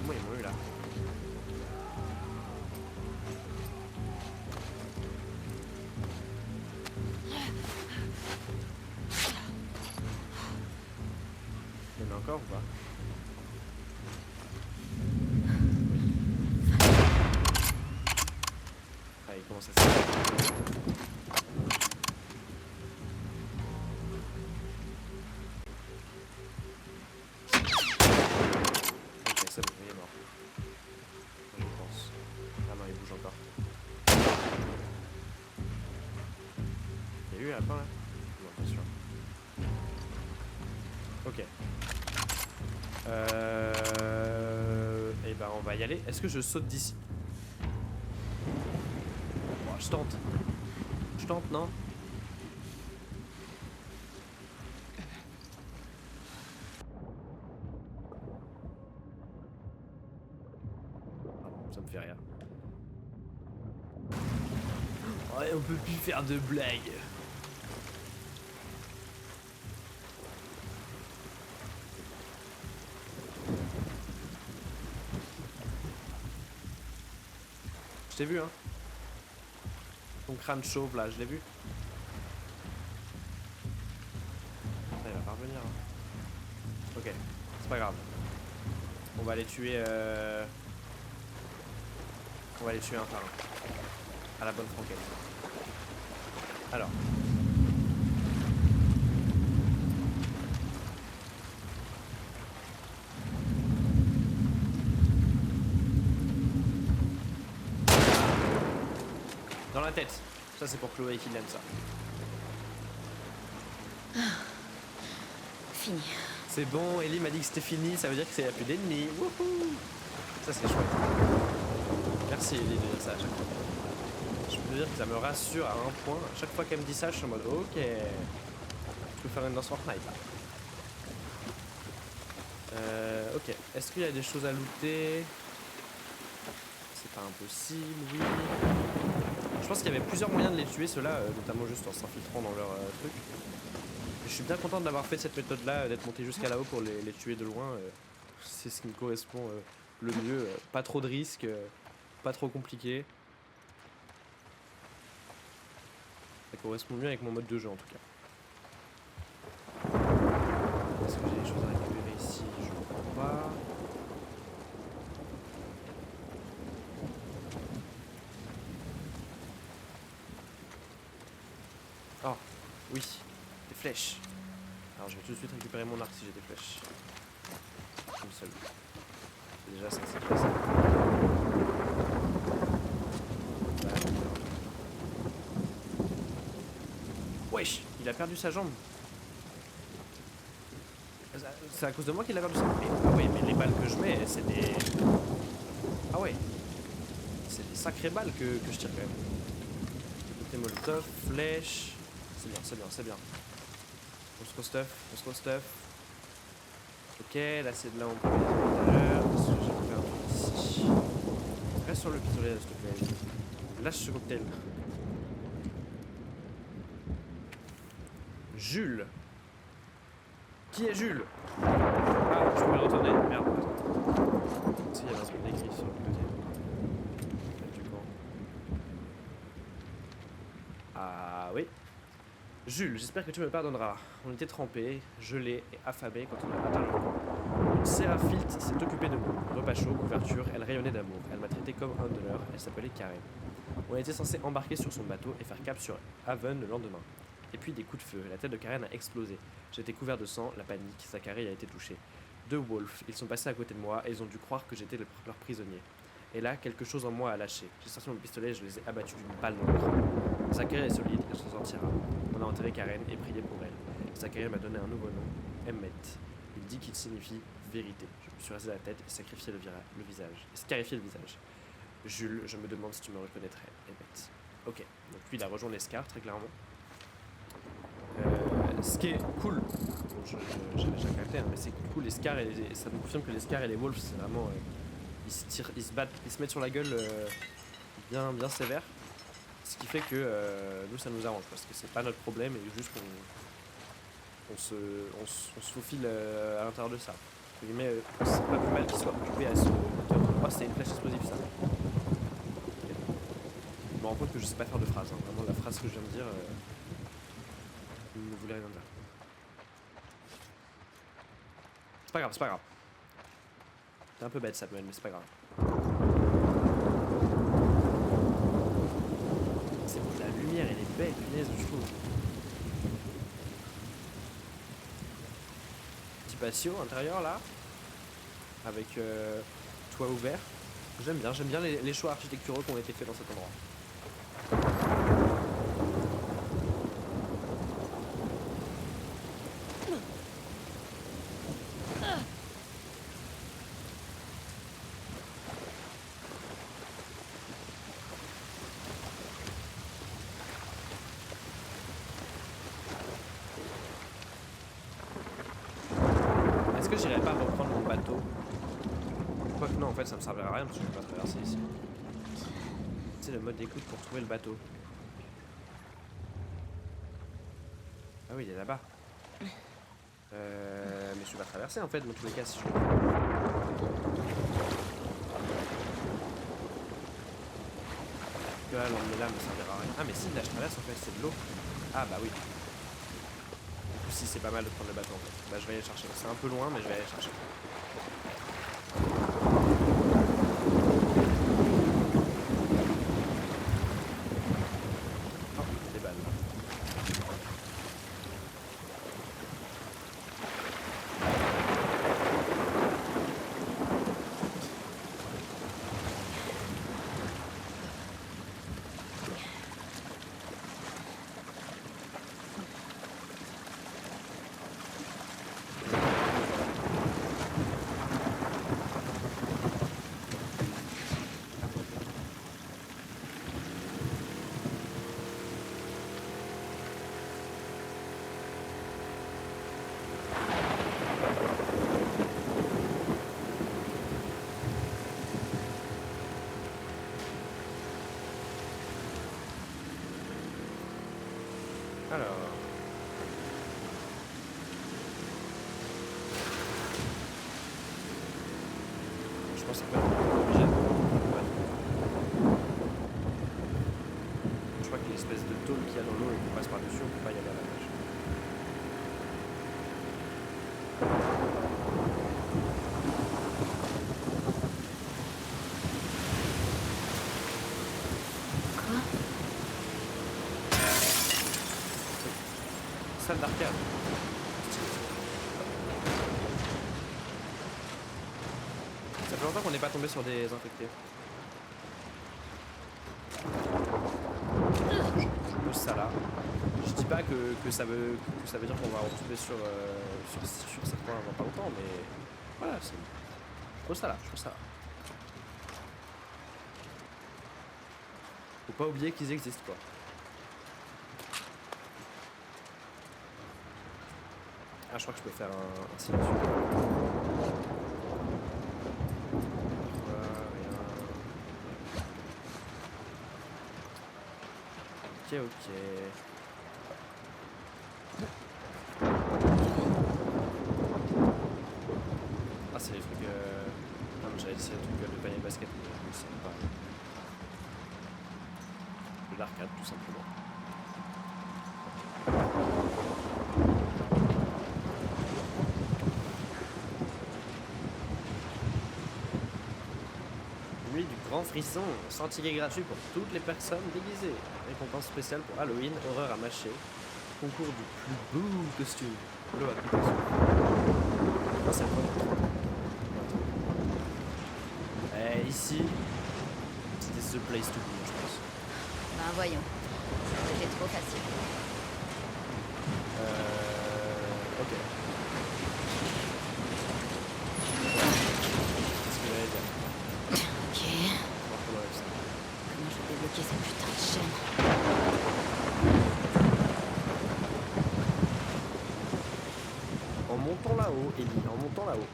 Comment ils m'ont eu là? Il y en a encore ou pas? Ah, il commence à se... Ok, c'est bon, il est mort. Je pense. Ah non, il bouge encore. Il y a eu à la fin là? Non, pas sûr. Ok. Et ben on va y aller. Est-ce que je saute d'ici? Oh, je tente. Je tente, non? Ça me fait rire. Ouais, on peut plus faire de blagues. Je t'ai vu, hein. Ton crâne chauve là, je l'ai vu. Ah, il va pas revenir. Hein. Ok, c'est pas grave. On va les tuer. On va les tuer un par un. À la bonne franquette. Alors. Dans la tête. Ça c'est pour Chloé qui l'aime ça. Fini. C'est bon, Ellie m'a dit que c'était fini, ça veut dire qu'il n'y a plus d'ennemis. Wouhou! Ça c'est chouette. Merci Ellie de dire ça à chaque fois. Je peux dire que ça me rassure à un point. À chaque fois qu'elle me dit ça, je suis en mode ok. Je peux faire une danse Fortnite là. Ok. Est-ce qu'il y a des choses à looter? C'est pas impossible, oui. Je pense qu'il y avait plusieurs moyens de les tuer, ceux-là, notamment juste en s'infiltrant dans leur truc. Je suis bien content d'avoir fait cette méthode-là, d'être monté jusqu'à là-haut pour les tuer de loin. C'est ce qui me correspond le mieux. Pas trop de risques, pas trop compliqué. Ça correspond mieux avec mon mode de jeu en tout cas. Est-ce que j'ai des choses à récupérer ici? Je ne crois pas. Oui, des flèches. Alors je vais tout de suite récupérer mon arc si j'ai des flèches. Une seule. C'est déjà ça, c'est déjà ça. Wesh, il a perdu sa jambe. C'est à cause de moi qu'il a perdu sa jambe. Ah ouais, mais les balles que je mets, c'est des... Ah ouais. C'est des sacrées balles que je tire quand même. Des molotov, flèches. C'est bien, c'est bien, c'est bien. On se re-stuff, on se re-stuff. Ok, là c'est de là où on peut aller tout à l'heure. Qu'est-ce que j'ai fait un truc ici? Reste sur le pistolet, s'il te plaît. Lâche ce cocktail. Jules. Qui est Jules? Ah, je peux le retourner. Merde. Si, il y avait un truc écrit sur le côté. Du coup. Ah oui. Jules, j'espère que tu me pardonneras. On était trempés, gelés et affamés quand on a atteint le camp. Une séraphilte s'est occupée de nous. Repas chaud, couverture, elle rayonnait d'amour. Elle m'a traité comme un de leurs, elle s'appelait Karen. On était censé embarquer sur son bateau et faire cap sur Haven le lendemain. Et puis des coups de feu, la tête de Karen a explosé. J'étais couvert de sang, la panique, Zachary a été touché. 2 wolves, ils sont passés à côté de moi et ils ont dû croire que j'étais leur prisonnier. Et là, quelque chose en moi a lâché. J'ai sorti mon pistolet et je les ai abattus d'une balle dans le crâne. Zachary est solide, il s'en sortira. On a enterré Karen et prié pour elle. Zachary m'a donné un nouveau nom, Emmet. Il dit qu'il signifie vérité. Je me suis rasé la tête et sacrifié le visage. Et scarifié le visage. Jules, je me demande si tu me reconnaîtrais, Emmet. Ok, donc lui il a rejoint l'escar très clairement. Ce qui est cool, bon, j'ai capté, hein, mais c'est cool, les scars, et ça nous confirme que les scars et les wolves, c'est vraiment. Ils se tirent, ils se battent, ils se mettent sur la gueule bien sévère. Ce qui fait que nous ça nous arrange parce que c'est pas notre problème et juste qu'on se faufile à l'intérieur de ça. Mais c'est pas plus mal qu'ils soient occupés à ce. Oh, c'est une flèche explosive ça. Okay. Je me rends compte que je sais pas faire de phrase, hein. Vraiment la phrase que je viens de dire. Ne voulait rien dire. C'est pas grave, c'est pas grave. T'es un peu bête Samuel, mais c'est pas grave. C'est bon, la lumière elle est belle, punaise, je trouve. Petit patio intérieur là. Avec toit ouvert. J'aime bien les choix architecturaux qui ont été faits dans cet endroit. Est-ce que j'irais pas reprendre mon bateau? Quoique non, en fait ça me servira à rien parce que je peux pas traverser ici. C'est le mode d'écoute pour trouver le bateau. Ah oui, il est là-bas. Mais je peux pas traverser en fait, dans tous les cas si je veux. Que là, l'emmener là me servira à rien. Ah mais si, là je traverse en fait, c'est de l'eau. Ah bah oui. Si c'est pas mal de prendre le bateau en fait. Bah je vais aller le chercher. C'est un peu loin mais je vais aller le chercher. Oh, des balles là. Alors. Je pense que c'est pas obligé. Ouais. Je crois que l'espèce de tôle qu'il y a dans l'eau et qu'on passe par-dessus, on peut pas y aller à la nage. Quoi? salle d'arcade. Ça fait longtemps qu'on n'est pas tombé sur des infectés. Je pose ça là. Je dis pas que ça veut dire qu'on va retomber sur certains dans pas longtemps, mais voilà, je pose ça là, je pose ça là. Faut pas oublier qu'ils existent quoi. Ah, je crois que je peux faire un silencieux. Ok, ok. Ah, c'est les trucs. Non, mais j'avais essayé les trucs de panier de basket, mais c'est pas. De l'arcade, tout simplement. Nuit du grand frisson, sentier gratuit pour toutes les personnes déguisées. Récompense spéciale pour Halloween, horreur à mâcher. Concours du plus beau costume. L'eau à tout costume. Ah, c'est bon. Ici, c'est the place to be, je pense. Ben voyons. C'était trop facile. Ok. Qu'est-ce que j'allais dire? Ok. On va comment ça. Comment je vais débloquer cette putain de chaîne? En montant là-haut, Ellie, en montant là-haut.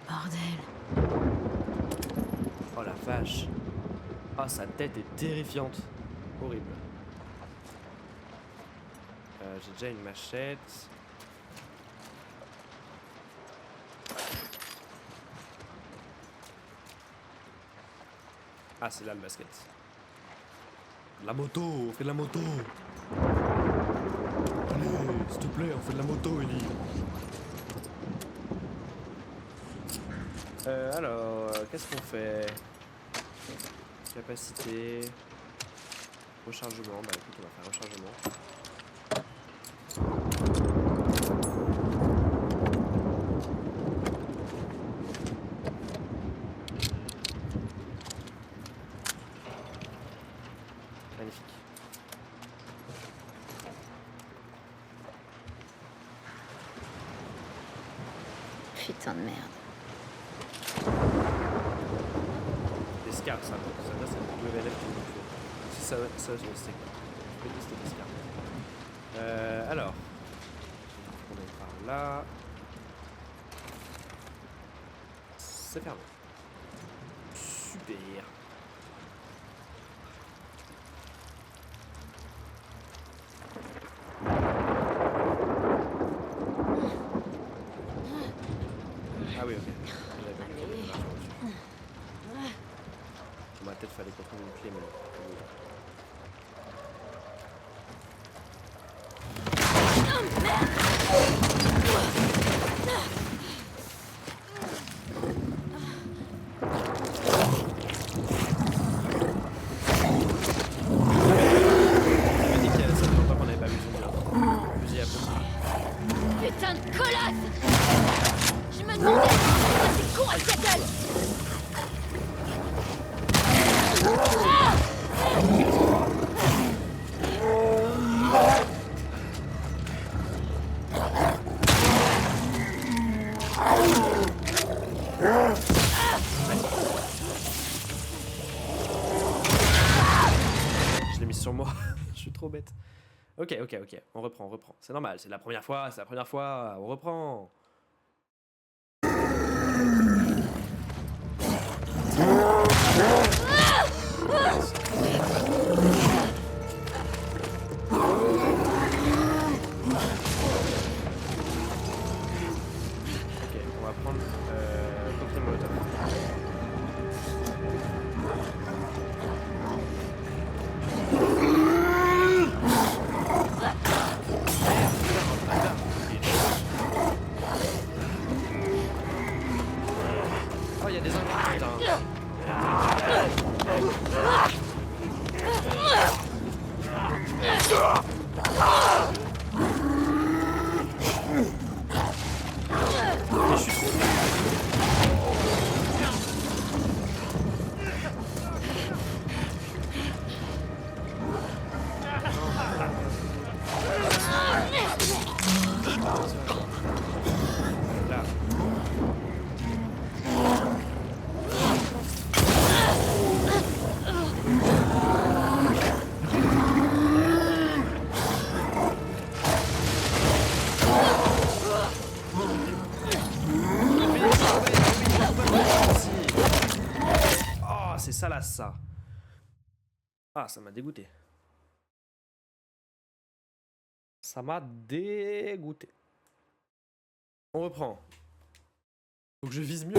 Bordel. Oh la vache. Ah, sa tête est terrifiante. Horrible. J'ai déjà une machette. Ah, c'est là le basket. La moto, on fait de la moto. Allez, s'il te plaît, on fait de la moto, Ellie. Alors, qu'est-ce qu'on fait? Capacité. Rechargement. Bah écoute, on va faire rechargement. Magnifique. Putain de merde. Des scars, ça c'est le WLF qui me fait. Si ça je sais quoi. Je vais tester des scars. Alors. On est par là. C'est fermé. Super. Ah oui, ok. J'avais pas compris le marchand dessus. Dans ma tête, fallait qu'on trouve une clé, mais non. J'avais dit qu'il y a ça fait longtemps qu'on n'avait pas vu ce jeu. Fusil à pompe. Putain de colosse! Je me demandais pourquoi c'est con à sa gueule! Je l'ai mis sur moi. Je suis trop bête. Ok. On reprend. C'est normal, c'est la première fois. On reprend. Ok, on va prendre cocktail molotov. Oh, il y a des infectés, putain. Là. Oh, c'est ça là, ça. Ah, ça m'a dégoûté. Ça m'a dégoûté. On reprend. Faut que je vise mieux.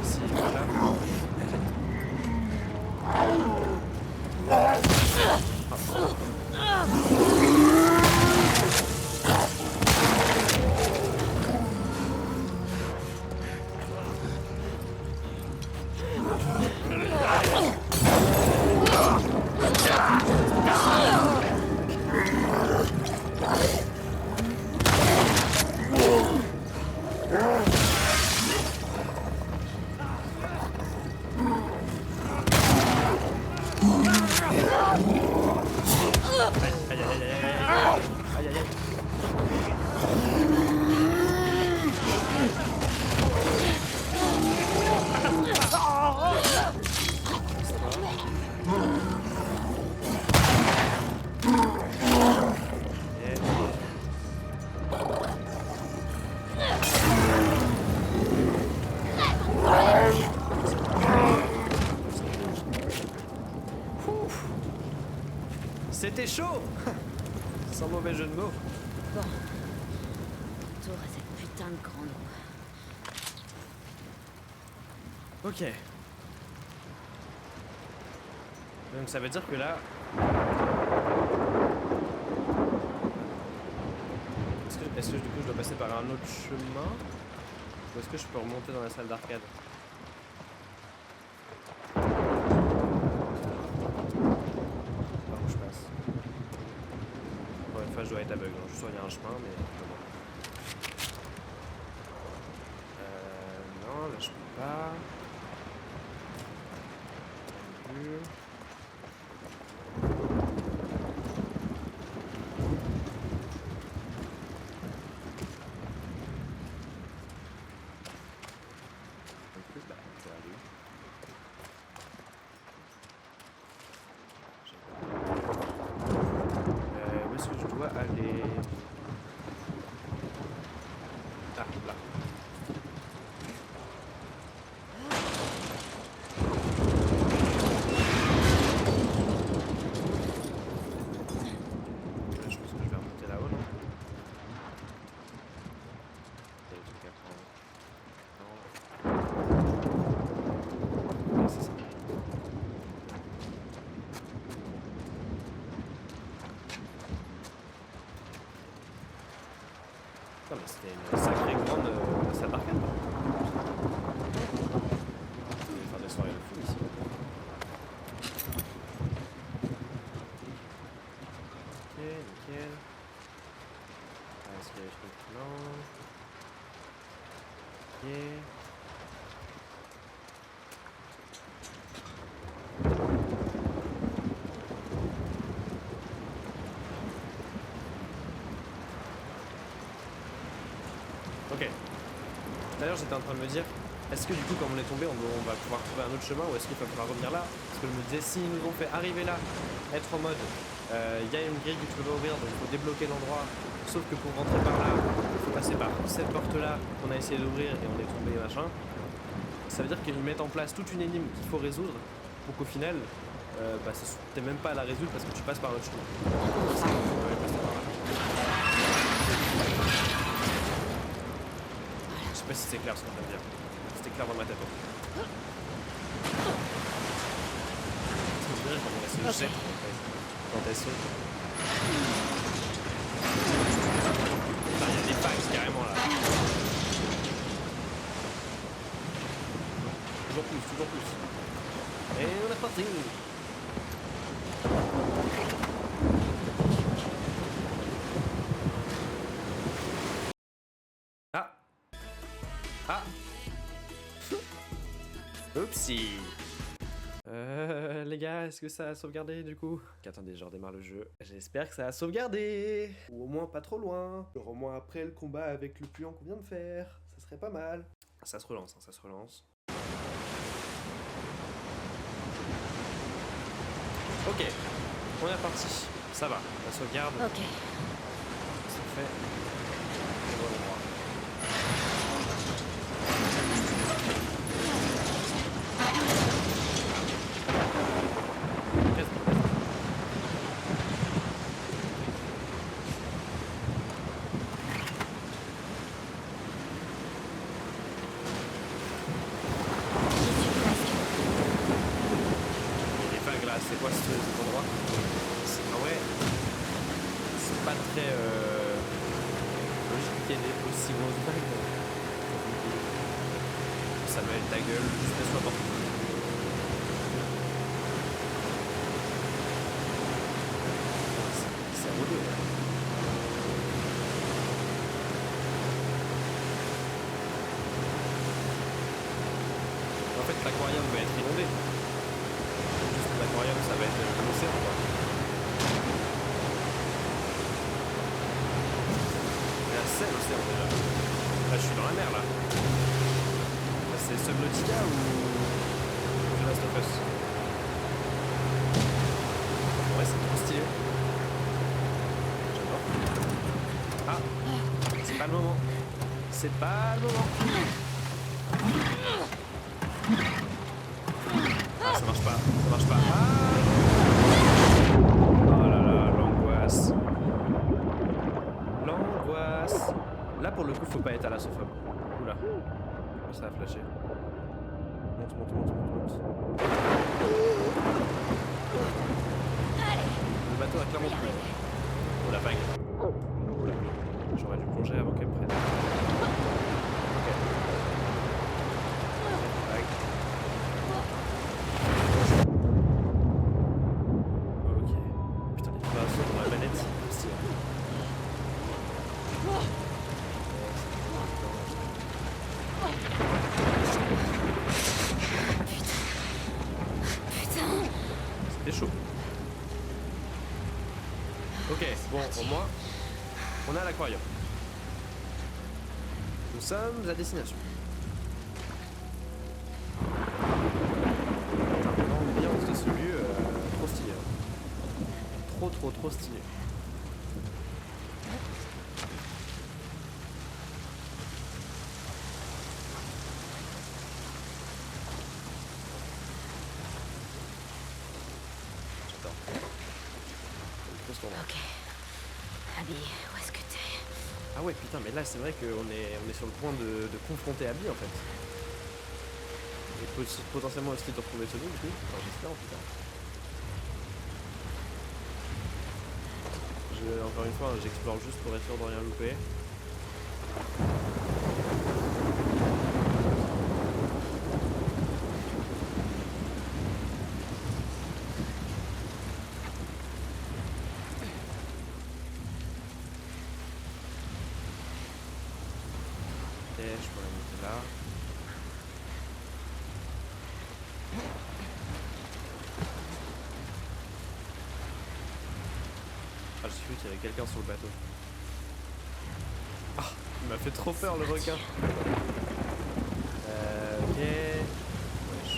Ici, voilà. C'était chaud. Sans mauvais jeu de mots. Bon. Retour à cette putain de grande roue. Ok. Donc ça veut dire que là... Est-ce que du coup je dois passer par un autre chemin? Ou est-ce que je peux remonter dans la salle d'arcade? Par où je passe? Encore une fois je dois être aveugle, je suis sûr qu'il y a un chemin mais... non, là je peux pas... Non plus. Où est-ce que je dois aller? Ah, là. Je pense que je vais remonter là-haut, non? Il y a des trucs à prendre. Non. Ouais, c'est ça. Non mais c'était une sacrée grande salle d'arcade. On va faire des soirées de fou ici. Ok, nickel. Est-ce qu'il y a des trucs? Non. Ok. Ok. Tout à l'heure j'étais en train de me dire, est-ce que du coup comme on est tombé on va pouvoir trouver un autre chemin ou est-ce qu'il va falloir revenir là? Parce que je me disais s'ils nous ont fait arriver là, être en mode il y a une grille que tu veux ouvrir donc il faut débloquer l'endroit, sauf que pour rentrer par là, il faut passer par cette porte là qu'on a essayé d'ouvrir et on est tombé machin. Ça veut dire qu'ils mettent en place toute une énigme qu'il faut résoudre pour qu'au final t'es même pas à la résoudre parce que tu passes par l'autre chemin. Je sais pas si c'est clair ce qu'on vient de dire. C'était clair dans ma tête. C'est vrai comment elle se jette quand elle saute. Il y a des packs carrément là. Toujours plus, toujours plus. Et on est parti. Ah. Oupsie. Les gars, est-ce que ça a sauvegardé du coup? Attendez, je redémarre le jeu. J'espère que ça a sauvegardé. Ou au moins pas trop loin. Genre au moins après le combat avec le puant qu'on vient de faire. Ça serait pas mal. Ça se relance, hein, ça se relance. Ok, première partie. Ça va, la sauvegarde. Ok. C'est fait. Au bon endroit. C'est quoi cet endroit? Ah ouais, c'est pas très logique qu'il y ait des aussi grosses vagues. Samuel, ta gueule, juste laisse-moi porter. C'est relou. En fait, l'aquarium va être inondé. L'aquarium, ça va être l'océan, quoi. Là, c'est l'océan déjà. Là, je suis dans la mer, là. Là, c'est Subnautica ou The Last of Us? Ouais, c'est trop stylé. J'adore. Ah, c'est pas le moment. C'est pas le moment. Ah, ça marche pas, ça marche pas. Ah oh là là, l'angoisse. L'angoisse. Là, pour le coup, faut pas être à la sophobe. Oula. Oh, ça a flashé. Monte, monte, monte, monte, monte. Le bateau a clairement pris. Oh la vague. Oula. J'aurais dû plonger avant qu'elle me prenne. Ok. Vague. Ok. Putain, les vibrations dans la manette, c'est stylé. C'était chaud. Ok, bon, au moins, on a l'aquarium. Nous sommes à destination. L'ambiance de ce lieu, trop stylé. Trop stylé. J'adore. Ok. Abby, où est-ce que t'es? Ah ouais, putain, mais là c'est vrai qu'on est sur le point de confronter Abby en fait. Et potentiellement aussi de retrouver Tony du coup. Enfin, j'espère en tout cas. Encore une fois, j'explore juste pour être sûr de rien louper. Ok, je peux la monter là. Ah, j'ai cru qu'il y avait quelqu'un sur le bateau. Ah, il m'a fait trop peur le requin. Ok. Wesh.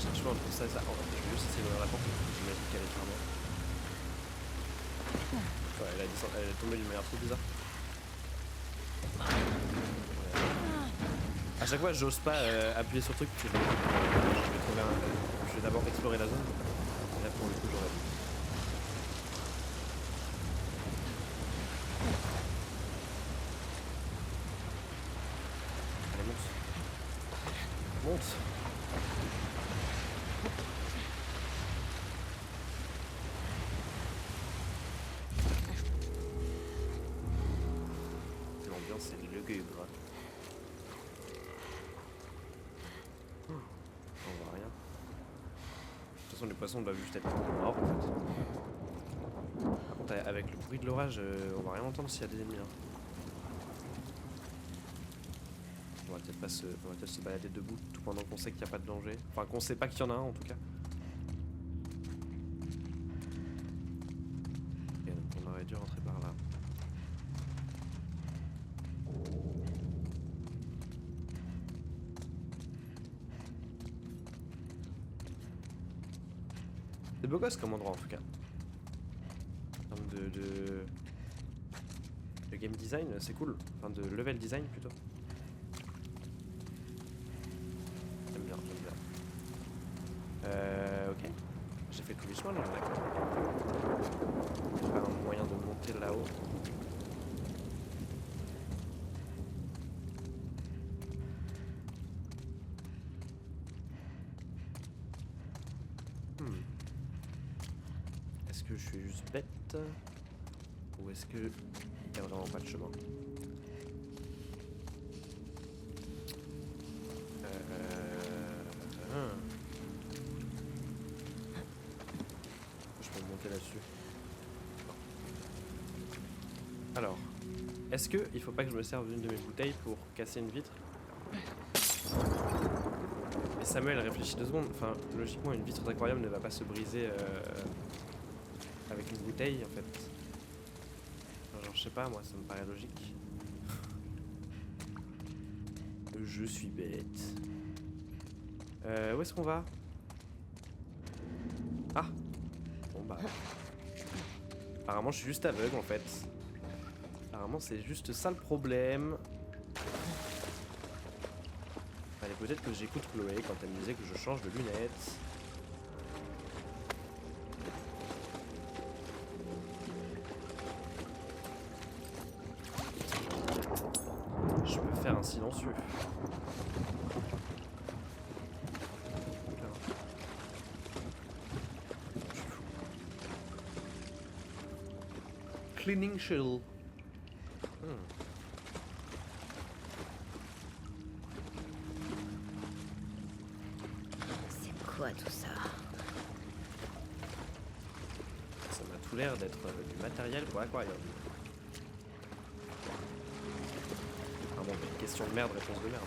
Cherche-moi un peu ça. Oh, je vais juste essayer d'ouvrir la porte. J'imagine qu'elle est fermée. Ouais, elle est tombée d'une manière trop bizarre. Ouais. À chaque fois, j'ose pas appuyer sur le truc. Je vais d'abord explorer la zone. Et là, pour le coup, j'aurais dû. Monte. L'ambiance c'est lugubre. On voit rien. De toute façon les poissons doivent juste être morts en fait. Par contre avec le bruit de l'orage on va rien entendre s'il y a des ennemis. Hein. On va peut-être se balader debout tout pendant qu'on sait qu'il n'y a pas de danger. Enfin qu'on sait pas qu'il y en a un en tout cas. Ok, donc on aurait dû rentrer par là. C'est beau gosse comme endroit en tout cas. En termes de game design, c'est cool. Enfin de level design plutôt. J'aime bien, j'aime bien. Ok. J'ai fait tous les chemins là, d'accord. Il y a pas un moyen de monter là-haut. Est-ce que je suis juste bête? Ou est-ce que il n'y a vraiment pas de chemin? Je peux monter là-dessus. Alors, est-ce que il faut pas que je me serve d'une de mes bouteilles pour casser une vitre? Et Samuel réfléchit 2 secondes. Enfin, logiquement, une vitre d'aquarium ne va pas se briser avec une bouteille en fait. Genre, je sais pas, moi, ça me paraît logique. Je suis bête. Où est-ce qu'on va? Ah! Bon bah. Apparemment, je suis juste aveugle en fait. Apparemment, c'est juste ça le problème. Allez, peut-être que j'écoute Chloé quand elle me disait que je change de lunettes. Je peux faire un silencieux. Je suis fou. Cleaning shell. C'est quoi tout ça? Ça m'a tout l'air d'être du matériel pour l'aquarium. Ah bon, question de merde, réponse de merde.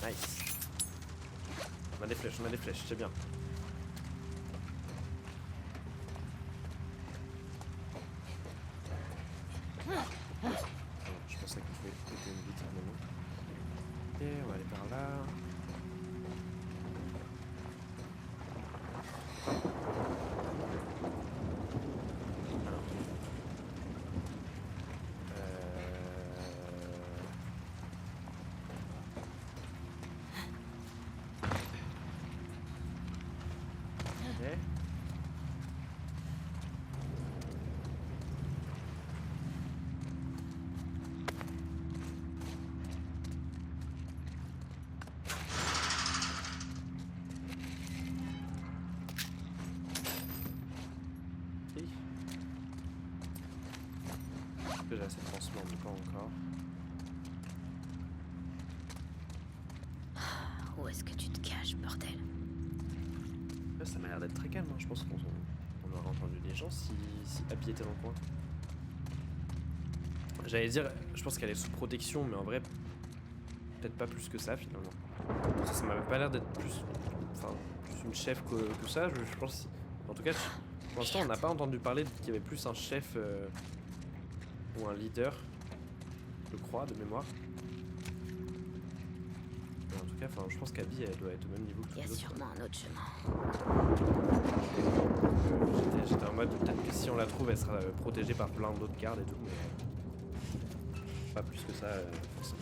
Nice. On a des flèches, c'est bien. Je pensais qu'il fallait péter une vitre à un moment. Ok, on va aller par là. Que j'ai assez de pansement, mais pas encore. Où est-ce que tu te caches, bordel? Là, ça m'a l'air d'être très calme, hein. Je pense qu'on aurait entendu des gens si Abby était dans le coin. J'allais dire, je pense qu'elle est sous protection, mais en vrai, peut-être pas plus que ça finalement. Ça m'avait pas l'air d'être plus une chef que ça, je pense. En tout cas, pour l'instant, on n'a pas entendu parler qu'il y avait plus un chef ou un leader, je crois, de mémoire. Mais en tout cas, je pense qu'Abby, elle doit être au même niveau que tous Il y les a autres. sûrement un autre chemin. J'étais en mode, peut-être que si on la trouve, elle sera protégée par plein d'autres gardes et tout, mais pas plus que ça, forcément.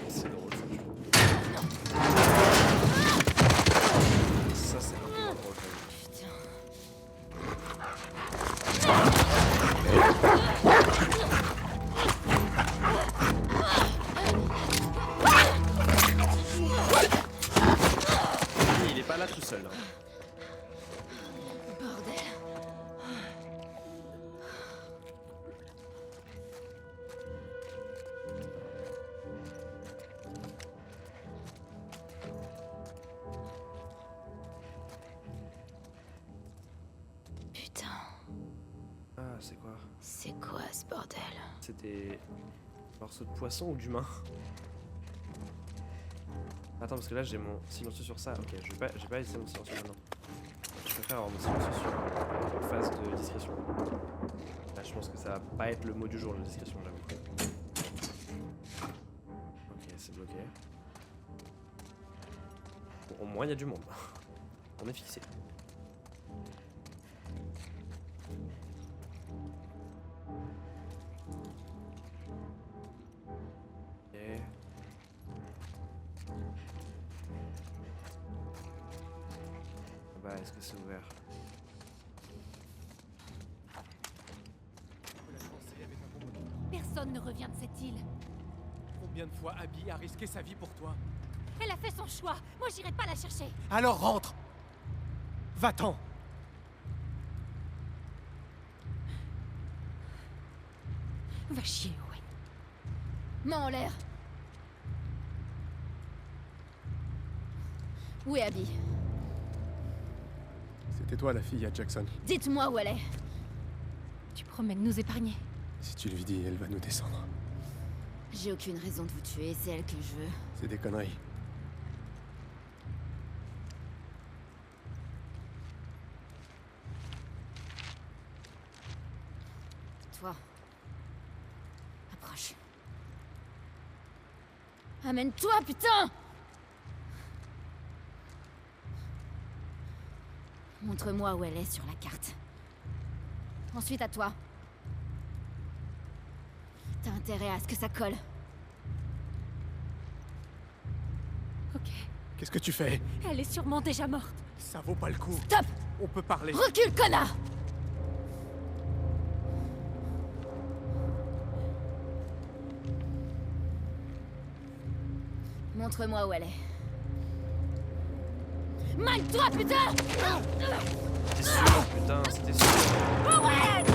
C'est drôle ça, je trouve. c'était un morceau de poisson ou d'humain. Attends, parce que là j'ai mon silencieux sur ça. Ok, je vais pas laisser mon silencieux maintenant. Je préfère avoir mon silencieux sur phase de discrétion. Là, je pense que ça va pas être le mot du jour, la discrétion, j'avoue. Ok, c'est bloqué. Bon, au moins il y a du monde. On est fixé. Ok. Bah, est-ce que c'est ouvert? Personne ne revient de cette île. Combien de fois Abby a risqué sa vie pour toi? Elle a fait son choix. Moi, j'irai pas la chercher. Alors rentre! Va-t'en! Va chier, Owen. Main en l'air. Où est Abby? C'était toi la fille à Jackson. Dites-moi où elle est. Tu promets de nous épargner? Si tu lui dis, elle va nous descendre. J'ai aucune raison de vous tuer, c'est elle que je veux. C'est des conneries. Toi. Approche. Amène-toi, putain! Montre-moi où elle est sur la carte. Ensuite à toi. T'as intérêt à ce que ça colle. Ok. Qu'est-ce que tu fais? Elle est sûrement déjà morte. Ça vaut pas le coup. Stop! On peut parler. Recule, connard! Montre-moi où elle est. Mine-toi, putain! C'était sûr, putain, c'était sûr. Owen!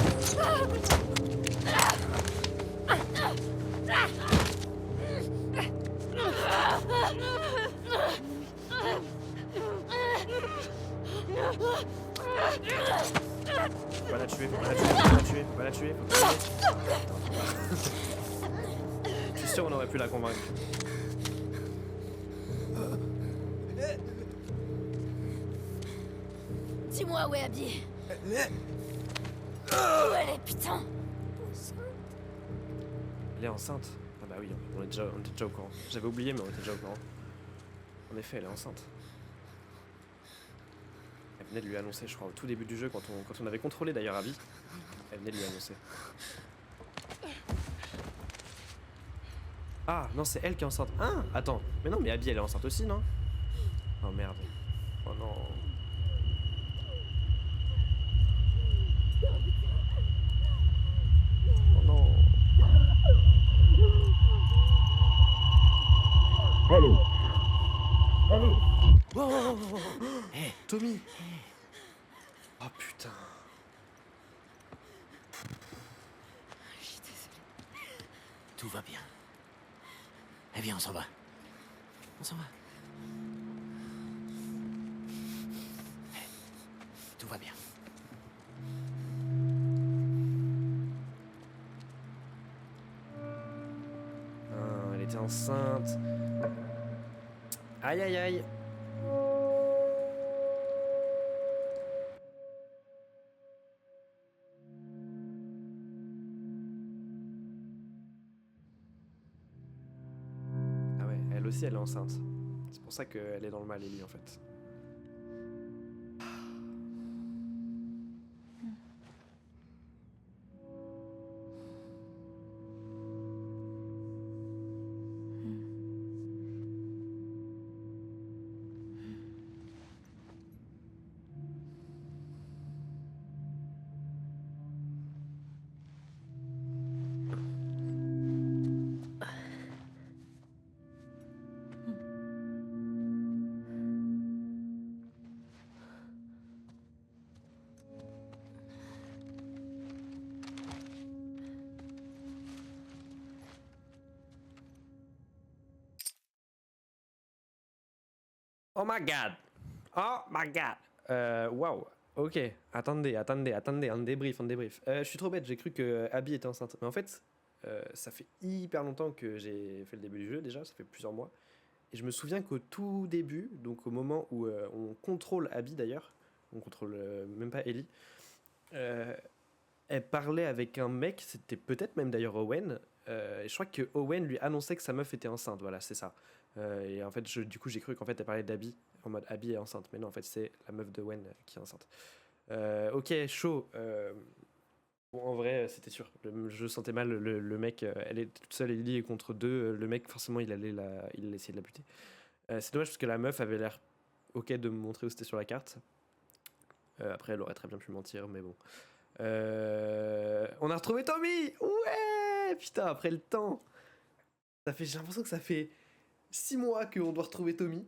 Faut pas la tuer, faut pas la tuer, faut pas la tuer, faut pas la tuer, faut pas la tuer. Je suis sûr on aurait pu la convaincre. Dis-moi où est Abby. Où elle est, putain? Elle est enceinte. Ah bah oui, on était déjà au courant. J'avais oublié mais on était déjà au courant. En effet, elle est enceinte. Elle venait de lui annoncer, je crois, au tout début du jeu, quand on avait contrôlé d'ailleurs Abby. Elle venait de lui annoncer. Ah, non, c'est elle qui est enceinte. Ah, attends. Mais non, mais Abby, elle est enceinte aussi, non? Oh merde. Oh non. Oh non. Allô? Allô? Oh, oh, oh, oh. Hey, Tommy. Oh putain. Je suis désolée. Tout va bien. Eh bien, on s'en va. On s'en va. Eh, tout va bien. Ah, elle était enceinte. Aïe aïe aïe. Ah ouais, elle aussi elle est enceinte. C'est pour ça qu'elle est dans le mal, Ellie en fait. Oh my god! Oh my god! Waouh! Ok, attendez, un débrief. Je suis trop bête, j'ai cru que Abby était enceinte. Mais en fait, ça fait hyper longtemps que j'ai fait le début du jeu déjà, ça fait plusieurs mois. Et je me souviens qu'au tout début, donc au moment où on contrôle Abby d'ailleurs, on contrôle même pas Ellie, elle parlait avec un mec, c'était peut-être même d'ailleurs Owen, et je crois que Owen lui annonçait que sa meuf était enceinte, voilà, c'est ça. Et en fait, du coup, j'ai cru qu'en fait, elle parlait d'Abby, en mode Abby est enceinte, mais non, en fait, c'est la meuf de Owen qui est enceinte. Ok, chaud. Bon, en vrai, c'était sûr. Je sentais mal le mec. Elle est toute seule, Ellie est contre deux. Le mec, forcément, il allait essayer de la buter. C'est dommage parce que la meuf avait l'air ok de me montrer où c'était sur la carte. Après, elle aurait très bien pu mentir, mais bon. On a retrouvé Tommy. Ouais, putain, après le temps. J'ai l'impression que ça fait 6 mois qu'on doit retrouver Tommy.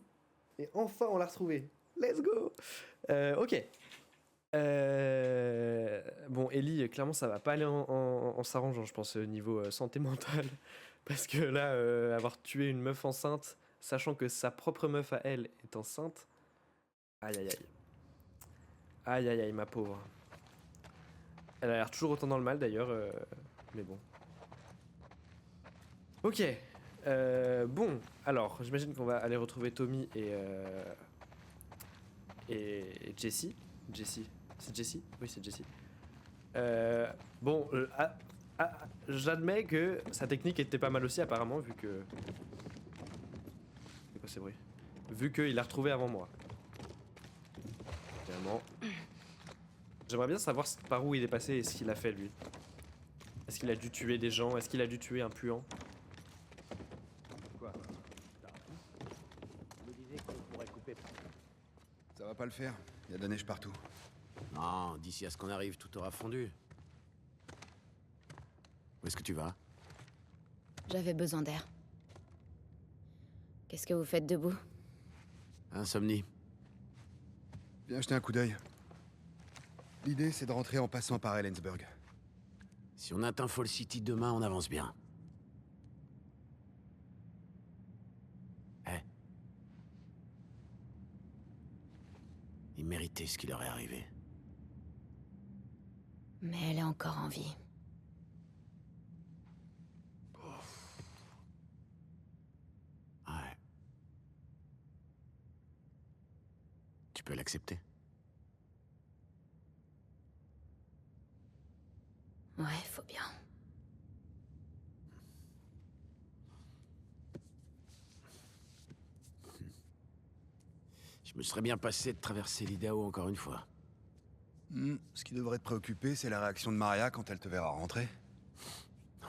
Et enfin, on l'a retrouvé. Let's go. Ok. Bon, Ellie, clairement, ça va pas aller en s'arrangeant, je pense, niveau santé mentale. Parce que là, avoir tué une meuf enceinte, sachant que sa propre meuf à elle est enceinte. Aïe aïe aïe. Aïe aïe aïe, ma pauvre. Elle a l'air toujours autant dans le mal d'ailleurs, mais bon. Ok. Bon, alors, j'imagine qu'on va aller retrouver Tommy et Jessie. Jessie. C'est Jessie? Oui, c'est Jessie. Bon, j'admets que sa technique était pas mal aussi, apparemment, vu que. C'est quoi ces bruits? Vu qu'il l'a retrouvé avant moi. Vraiment. J'aimerais bien savoir par où il est passé et ce qu'il a fait, lui. Est-ce qu'il a dû tuer des gens? Est-ce qu'il a dû tuer un puant? Quoi? Je me disais qu'on pourrait couper. Ça va pas le faire. Il y a de la neige partout. Non, d'ici à ce qu'on arrive, tout aura fondu. Où est-ce que tu vas? J'avais besoin d'air. Qu'est-ce que vous faites debout? Insomnie. Viens jeter un coup d'œil. L'idée, c'est de rentrer en passant par Ellensburg. Si on atteint Fall City demain, on avance bien. Eh. Il méritait ce qui leur est arrivé. Mais elle est encore en vie. Ouais. Tu peux l'accepter? Ouais, faut bien. Je me serais bien passé de traverser l'Idaho encore une fois. Ce qui devrait te préoccuper, c'est la réaction de Maria quand elle te verra rentrer.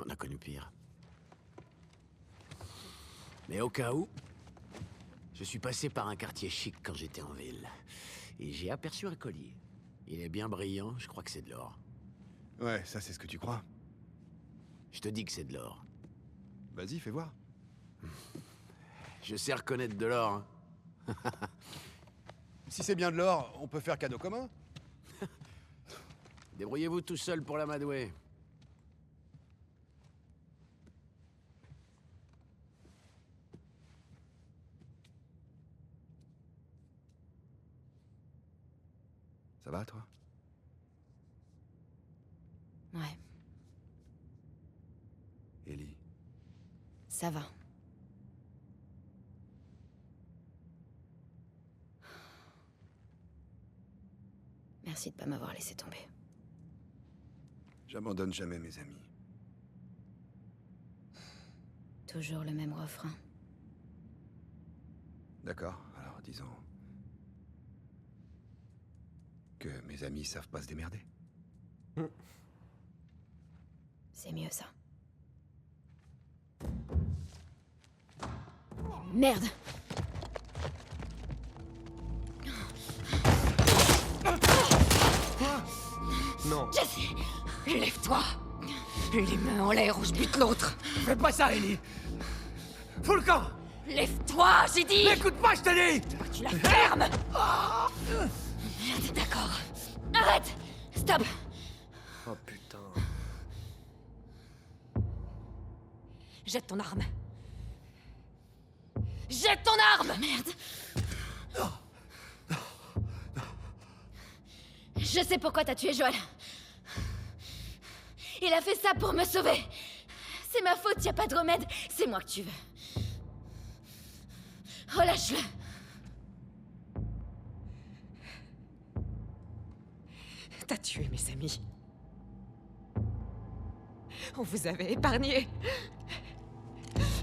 On a connu pire. Mais au cas où, je suis passé par un quartier chic quand j'étais en ville. Et j'ai aperçu un collier. Il est bien brillant, je crois que c'est de l'or. Ouais, ça c'est ce que tu crois. Je te dis que c'est de l'or. Vas-y, fais voir. Je sais reconnaître de l'or, hein. Si c'est bien de l'or, on peut faire cadeau commun. Débrouillez-vous tout seul pour l'amadouer. Ça va, toi? Ouais, Ellie. ça va. Merci de pas m'avoir laissé tomber. J'abandonne jamais mes amis. Toujours le même refrain. D'accord, alors disons... que mes amis savent pas se démerder. C'est mieux ça. Merde! Non. Jesse! Lève-toi! Les mains en l'air ou je bute l'autre! Fais pas ça, Ellie. Fous le camp. Lève-toi, j'ai dit! N'écoute pas, je te dis. Tu la fermes! Merde, d'accord. Arrête! Stop! Oh putain. Jette ton arme! Jette ton arme! Merde! Je sais pourquoi t'as tué Joel. Il a fait ça pour me sauver. C'est ma faute, y a pas de remède. C'est moi que tu veux. Relâche-le. T'as tué mes amis. On vous avait épargné.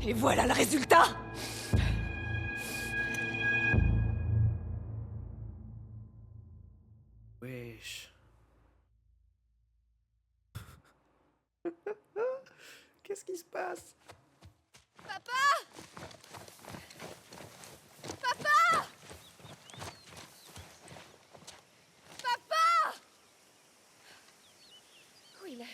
Et voilà le résultat! Wesh. Qu'est-ce qui se passe? Où il est?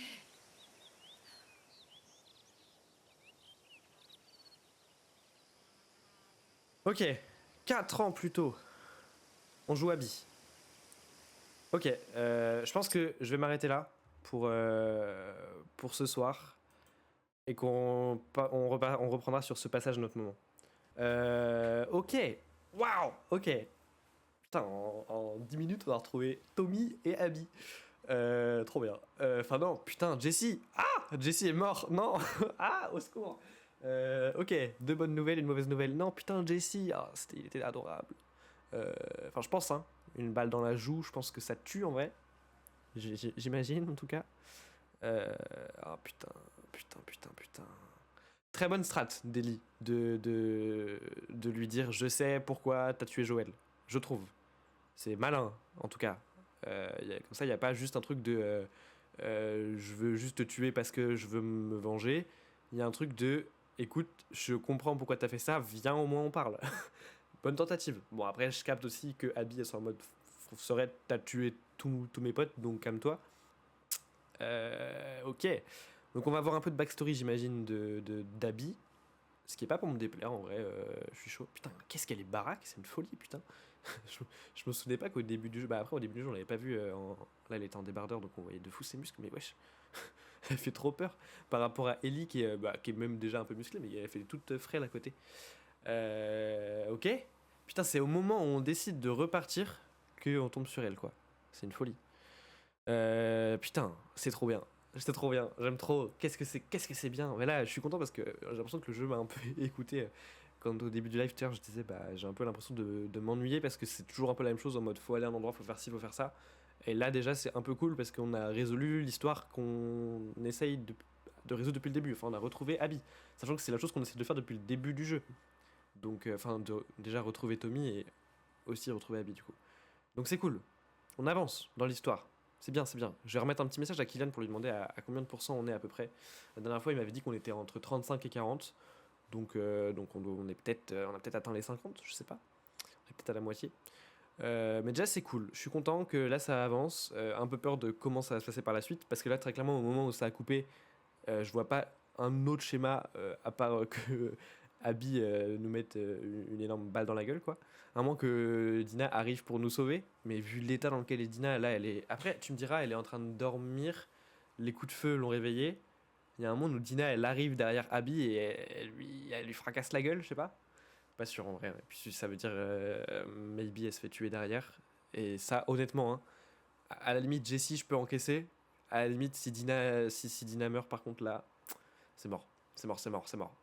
Ok, 4 ans plus tôt, on joue Abby. Ok, je pense que je vais m'arrêter là pour ce soir et on reprendra sur ce passage notre moment. Ok, waouh, ok. Putain, en 10 minutes, on va retrouver Tommy et Abby. Trop bien. Enfin non, putain, Jesse. Ah, Jesse est mort. Non. Ah, au secours. Ok, 2 bonnes nouvelles, une mauvaise nouvelle. Non, putain, Jesse. Ah, il était adorable. Enfin, je pense, hein. Une balle dans la joue, je pense que ça tue en vrai. J'imagine en tout cas. Ah putain. Très bonne strat d'Ellie de lui dire je sais pourquoi t'as tué Joël. Je trouve. C'est malin en tout cas. Comme ça, il n'y a pas juste un truc de je veux juste te tuer parce que je veux me venger. Il y a un truc de écoute, je comprends pourquoi t'as fait ça, viens au moins on parle. Bonne tentative. Bon, après, je capte aussi que Abby est sur en mode serait t'as tué tous mes potes, donc calme-toi. Ok. Donc, on va avoir un peu de backstory, j'imagine, d'Abby. Ce qui est pas pour me déplaire, en vrai. Je suis chaud. Putain, qu'est-ce qu'elle est baraque, c'est une folie, putain. je me souvenais pas qu'au début du jeu. Bah, après, au début du jeu, on l'avait pas vu. Là, elle était en débardeur, donc on voyait de fou ses muscles, mais wesh. Elle fait trop peur par rapport à Ellie qui est même déjà un peu musclée, mais elle fait toute frêle à côté. Ok. Putain, c'est au moment où on décide de repartir qu'on tombe sur elle, quoi. C'est une folie. Putain, c'est trop bien. C'est trop bien. J'aime trop. Qu'est-ce que c'est bien. Mais là, je suis content parce que j'ai l'impression que le jeu m'a un peu écouté. Quand au début du live, je disais, j'ai un peu l'impression de m'ennuyer parce que c'est toujours un peu la même chose en mode faut aller à un endroit, faut faire ci, faut faire ça. Et là, déjà, c'est un peu cool parce qu'on a résolu l'histoire qu'on essaye de résoudre depuis le début. Enfin, on a retrouvé Abby. Sachant que c'est la chose qu'on essaie de faire depuis le début du jeu. Donc, déjà retrouver Tommy et aussi retrouver Abby, du coup. Donc, c'est cool. On avance dans l'histoire. C'est bien, c'est bien. Je vais remettre un petit message à Kylian pour lui demander à combien de pourcents on est à peu près. La dernière fois, il m'avait dit qu'on était entre 35 et 40. Donc on a peut-être atteint les 50, je sais pas. On est peut-être à la moitié. Mais déjà, c'est cool. Je suis content que là, ça avance. Un peu peur de comment ça va se passer par la suite. Parce que là, très clairement, au moment où ça a coupé, je vois pas un autre schéma à part que Abby nous mette une énorme balle dans la gueule, quoi. À moins que Dina arrive pour nous sauver. Mais vu l'état dans lequel est Dina, là, elle est... Après, tu me diras, elle est en train de dormir. Les coups de feu l'ont réveillée. Il y a un moment où Dina, elle arrive derrière Abby et elle lui fracasse la gueule, je sais pas. Pas sûr en vrai. Puis ça veut dire maybe elle se fait tuer derrière. Et ça, honnêtement, hein, à la limite, Jessie, je peux encaisser. À la limite, si Dina meurt, par contre, là, c'est mort. C'est mort.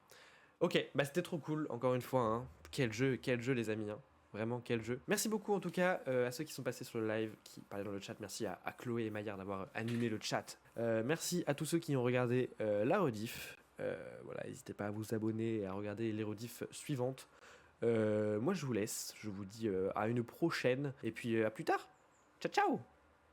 Ok, c'était trop cool, encore une fois. Hein. Quel jeu, les amis. Hein. Vraiment, quel jeu. Merci beaucoup, en tout cas, à ceux qui sont passés sur le live, qui parlaient dans le chat. Merci à Chloé et Maillard d'avoir animé le chat. Merci à tous ceux qui ont regardé la rediff. Voilà, n'hésitez pas à vous abonner et à regarder les rediffs suivantes. Moi, je vous laisse. Je vous dis à une prochaine. Et puis, à plus tard. Ciao, ciao!